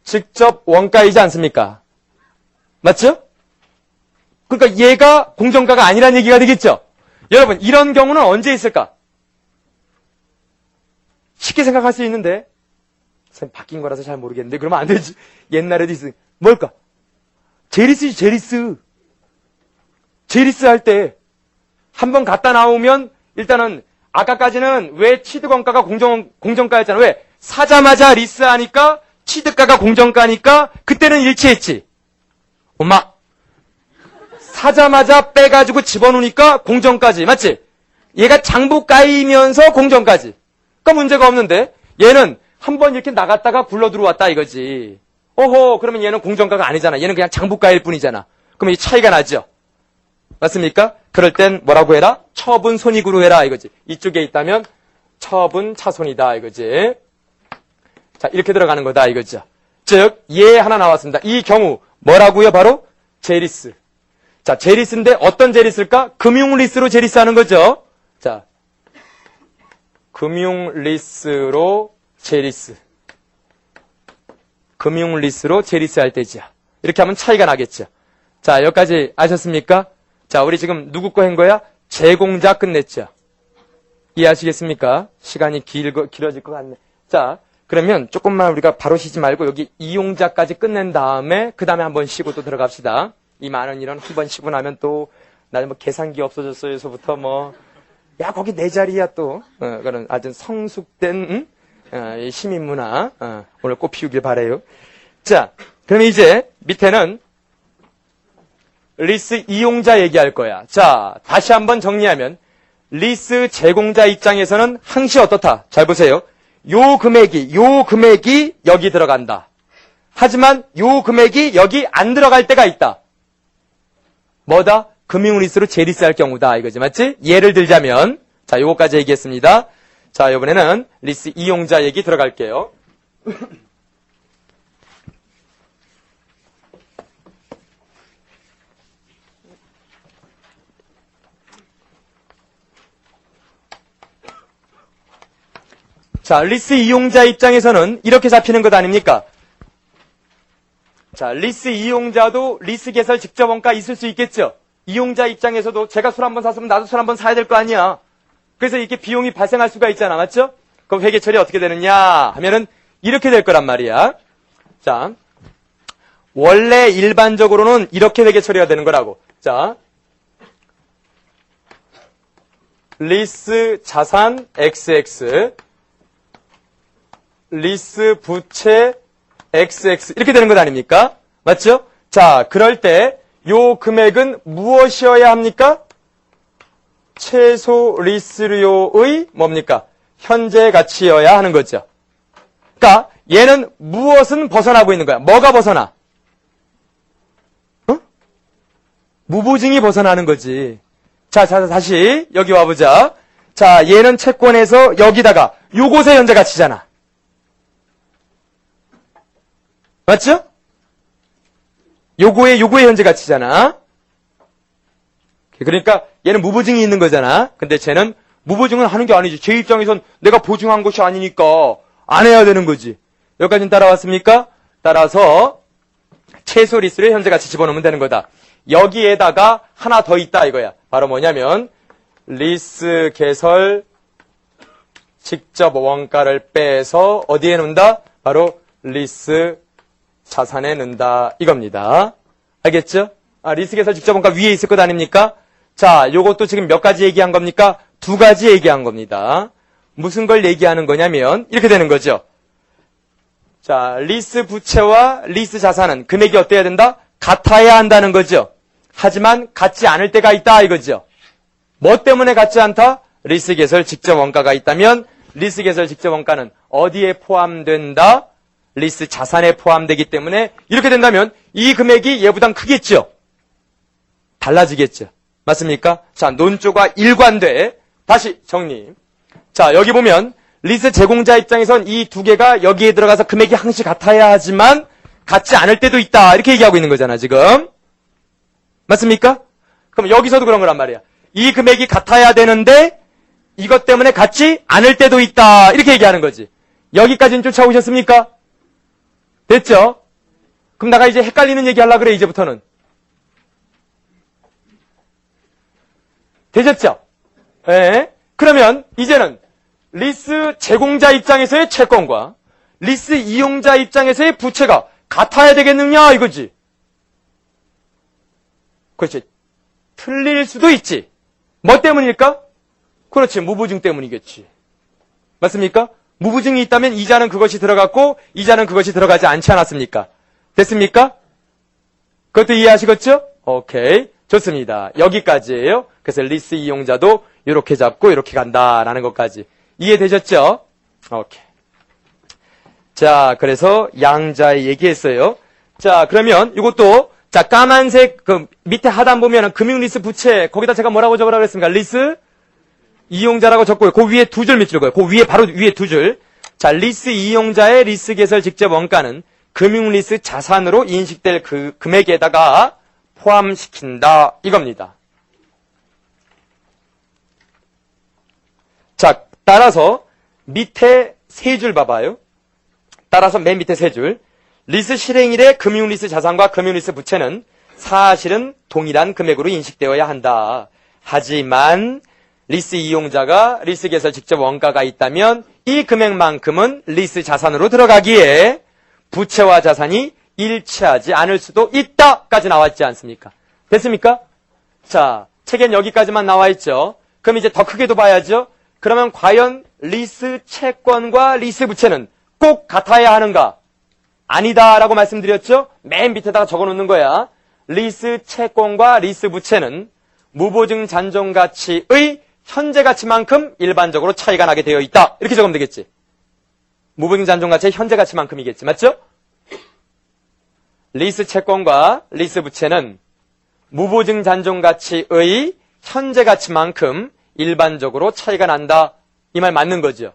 직접 원가이지 않습니까? 맞죠? 그러니까 얘가 공정가가 아니라는 얘기가 되겠죠? 여러분, 이런 경우는 언제 있을까? 쉽게 생각할 수 있는데 선생님 바뀐 거라서 잘 모르겠는데 그러면 안 되지. 옛날에도 있으 뭘까? 제리스지, 제리스. 제리스 할 때 한 번 갖다 나오면 일단은 아까까지는 왜 취득원가가 공정가였잖아. 왜? 사자마자 리스 하니까 취득가가 공정가니까 그때는 일치했지. 엄마 사자마자 빼가지고 집어넣으니까 공정가지. 맞지? 얘가 장부가이면서 공정가지. 그러니까 문제가 없는데 얘는 한 번 이렇게 나갔다가 굴러 들어왔다 이거지. 어허, 그러면 얘는 공정가가 아니잖아. 얘는 그냥 장부가일 뿐이잖아. 그러면 이 차이가 나죠. 맞습니까? 그럴 땐 뭐라고 해라? 처분 손익으로 해라 이거지. 이쪽에 있다면 처분 차손이다 이거지. 자, 이렇게 들어가는 거다 이거죠. 즉, 얘 하나 나왔습니다. 이 경우 뭐라고요? 바로 제리스. 자, 제리스인데 어떤 제리스일까? 금융리스로 제리스 하는 거죠. 자, 금융리스로 제리스. 금융리스로 제리스 할 때죠. 이렇게 하면 차이가 나겠죠. 자, 여기까지 아셨습니까? 자, 우리 지금 누구 거 한 거야? 제공자 끝냈죠. 이해하시겠습니까? 시간이 길어질 것 같네. 자, 그러면 조금만 우리가 바로 쉬지 말고 여기 이용자까지 끝낸 다음에 그 다음에 한번 쉬고 또 들어갑시다. 이 많은 일은 한번 쉬고 나면 또 나는 뭐 계산기 없어졌어요서부터 뭐 야 거기 내 자리야 또 그런 아주 성숙된 시민문화 오늘 꼭 피우길 바래요. 자, 그럼 이제 밑에는 리스 이용자 얘기할 거야. 자, 다시 한번 정리하면 리스 제공자 입장에서는 항시 어떻다? 잘 보세요. 요 금액이 여기 들어간다. 하지만 요 금액이 여기 안 들어갈 때가 있다. 뭐다? 금융리스로 재리스할 경우다 이거지. 맞지? 예를 들자면 자, 요거까지 얘기했습니다. 자, 이번에는 리스 이용자 얘기 들어갈게요. 자, 리스 이용자 입장에서는 이렇게 잡히는 것 아닙니까? 자, 리스 이용자도 리스 개설 직접 원가 있을 수 있겠죠? 이용자 입장에서도 제가 술 한번 샀으면 나도 술 한번 사야 될 거 아니야. 그래서 이렇게 비용이 발생할 수가 있잖아. 맞죠? 그럼 회계 처리 어떻게 되느냐 하면은 이렇게 될 거란 말이야. 자, 원래 일반적으로는 이렇게 회계 처리가 되는 거라고. 자, 리스 자산 XX 리스 부채 XX 이렇게 되는 것 아닙니까? 맞죠? 자, 그럴 때 요 금액은 무엇이어야 합니까? 최소 리스료의 뭡니까? 현재 가치여야 하는 거죠. 그러니까 얘는 무엇은 벗어나고 있는 거야? 뭐가 벗어나? 무보증이 벗어나는 거지. 자, 다시 여기 와보자. 자, 얘는 채권에서 여기다가 요곳의 현재 가치잖아. 맞죠? 요거의 현재 가치잖아. 그러니까 얘는 무보증이 있는 거잖아. 근데 쟤는 무보증은 하는 게 아니지. 제 입장에선 내가 보증한 것이 아니니까 안 해야 되는 거지. 여기까지는 따라왔습니까? 따라서 최소 리스를 현재 가치 집어넣으면 되는 거다. 여기에다가 하나 더 있다 이거야. 바로 뭐냐면 리스 개설 직접 원가를 빼서 어디에 넣는다? 바로 리스 자산에 넣는다 이겁니다. 알겠죠? 리스 개설 직접 원가 위에 있을 것 아닙니까? 자, 요것도 지금 몇 가지 얘기한 겁니까? 두 가지 얘기한 겁니다. 무슨 걸 얘기하는 거냐면 이렇게 되는 거죠. 자, 리스 부채와 리스 자산은 금액이 어때야 된다? 같아야 한다는 거죠. 하지만 같지 않을 때가 있다 이거죠. 뭐 때문에 같지 않다? 리스 개설 직접 원가가 있다면 리스 개설 직접 원가는 어디에 포함된다? 리스 자산에 포함되기 때문에 이렇게 된다면 이 금액이 얘보단 크겠죠. 달라지겠죠. 맞습니까? 자, 논조가 일관돼. 다시 정리. 자, 여기 보면 리스 제공자 입장에선 이 두 개가 여기에 들어가서 금액이 항시 같아야 하지만 같지 않을 때도 있다. 이렇게 얘기하고 있는 거잖아, 지금. 맞습니까? 그럼 여기서도 그런 거란 말이야. 이 금액이 같아야 되는데 이것 때문에 같지 않을 때도 있다. 이렇게 얘기하는 거지. 여기까지는 쫓아오셨습니까? 됐죠? 그럼 내가 이제 헷갈리는 얘기 하려고 그래, 이제부터는. 되셨죠? 예. 그러면 이제는 리스 제공자 입장에서의 채권과 리스 이용자 입장에서의 부채가 같아야 되겠느냐 이거지. 그렇지. 틀릴 수도 있지. 뭐 때문일까? 그렇지. 무보증 때문이겠지. 맞습니까? 무보증이 있다면 이자는 그것이 들어갔고 이자는 그것이 들어가지 않지 않았습니까? 됐습니까? 그것도 이해하시겠죠? 오케이. 좋습니다. 여기까지예요. 그래서 리스 이용자도 이렇게 잡고 이렇게 간다라는 것까지. 이해되셨죠? 오케이. 자, 그래서 양자의 얘기했어요. 자, 그러면 이것도 자, 까만색 그 밑에 하단 보면은 금융리스 부채 거기다 제가 뭐라고 적으라고 했습니까? 리스 이용자라고 적고요. 그 위에 두 줄 밑줄 거예요. 그 위에 바로 위에 두 줄. 자, 리스 이용자의 리스 개설 직접 원가는 금융리스 자산으로 인식될 그 금액에다가 포함시킨다 이겁니다. 자, 따라서 밑에 세 줄 봐봐요. 따라서 맨 밑에 세 줄. 리스 실행일의 금융리스 자산과 금융리스 부채는 사실은 동일한 금액으로 인식되어야 한다. 하지만 리스 이용자가 리스 개설 직접 원가가 있다면 이 금액만큼은 리스 자산으로 들어가기에 부채와 자산이 일치하지 않을 수도 있다까지 나왔지 않습니까? 됐습니까? 자, 책엔 여기까지만 나와 있죠. 그럼 이제 더 크게도 봐야죠. 그러면 과연 리스 채권과 리스 부채는 꼭 같아야 하는가? 아니다라고 말씀드렸죠? 맨 밑에다가 적어놓는 거야. 리스 채권과 리스 부채는 무보증 잔존 가치의 현재 가치만큼 일반적으로 차이가 나게 되어 있다. 이렇게 적으면 되겠지. 무보증 잔존 가치의 현재 가치만큼이겠지. 맞죠? 리스 채권과 리스 부채는 무보증 잔존 가치의 현재 가치만큼 일반적으로 차이가 난다. 이 말 맞는 거죠.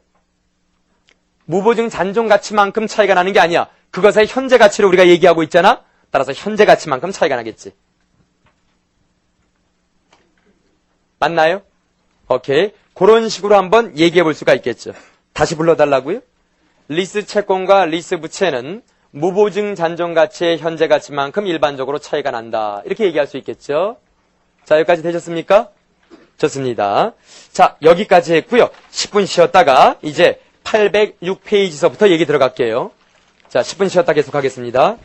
무보증 잔존 가치만큼 차이가 나는 게 아니야. 그것의 현재 가치를 우리가 얘기하고 있잖아. 따라서 현재 가치만큼 차이가 나겠지. 맞나요? 오케이. 그런 식으로 한번 얘기해 볼 수가 있겠죠. 다시 불러달라고요? 리스 채권과 리스 부채는 무보증 잔존 가치의 현재 가치만큼 일반적으로 차이가 난다. 이렇게 얘기할 수 있겠죠. 자, 여기까지 되셨습니까? 좋습니다. 자, 여기까지 했고요. 10분 쉬었다가 이제 806페이지서부터 얘기 들어갈게요. 자, 10분 쉬었다 계속하겠습니다.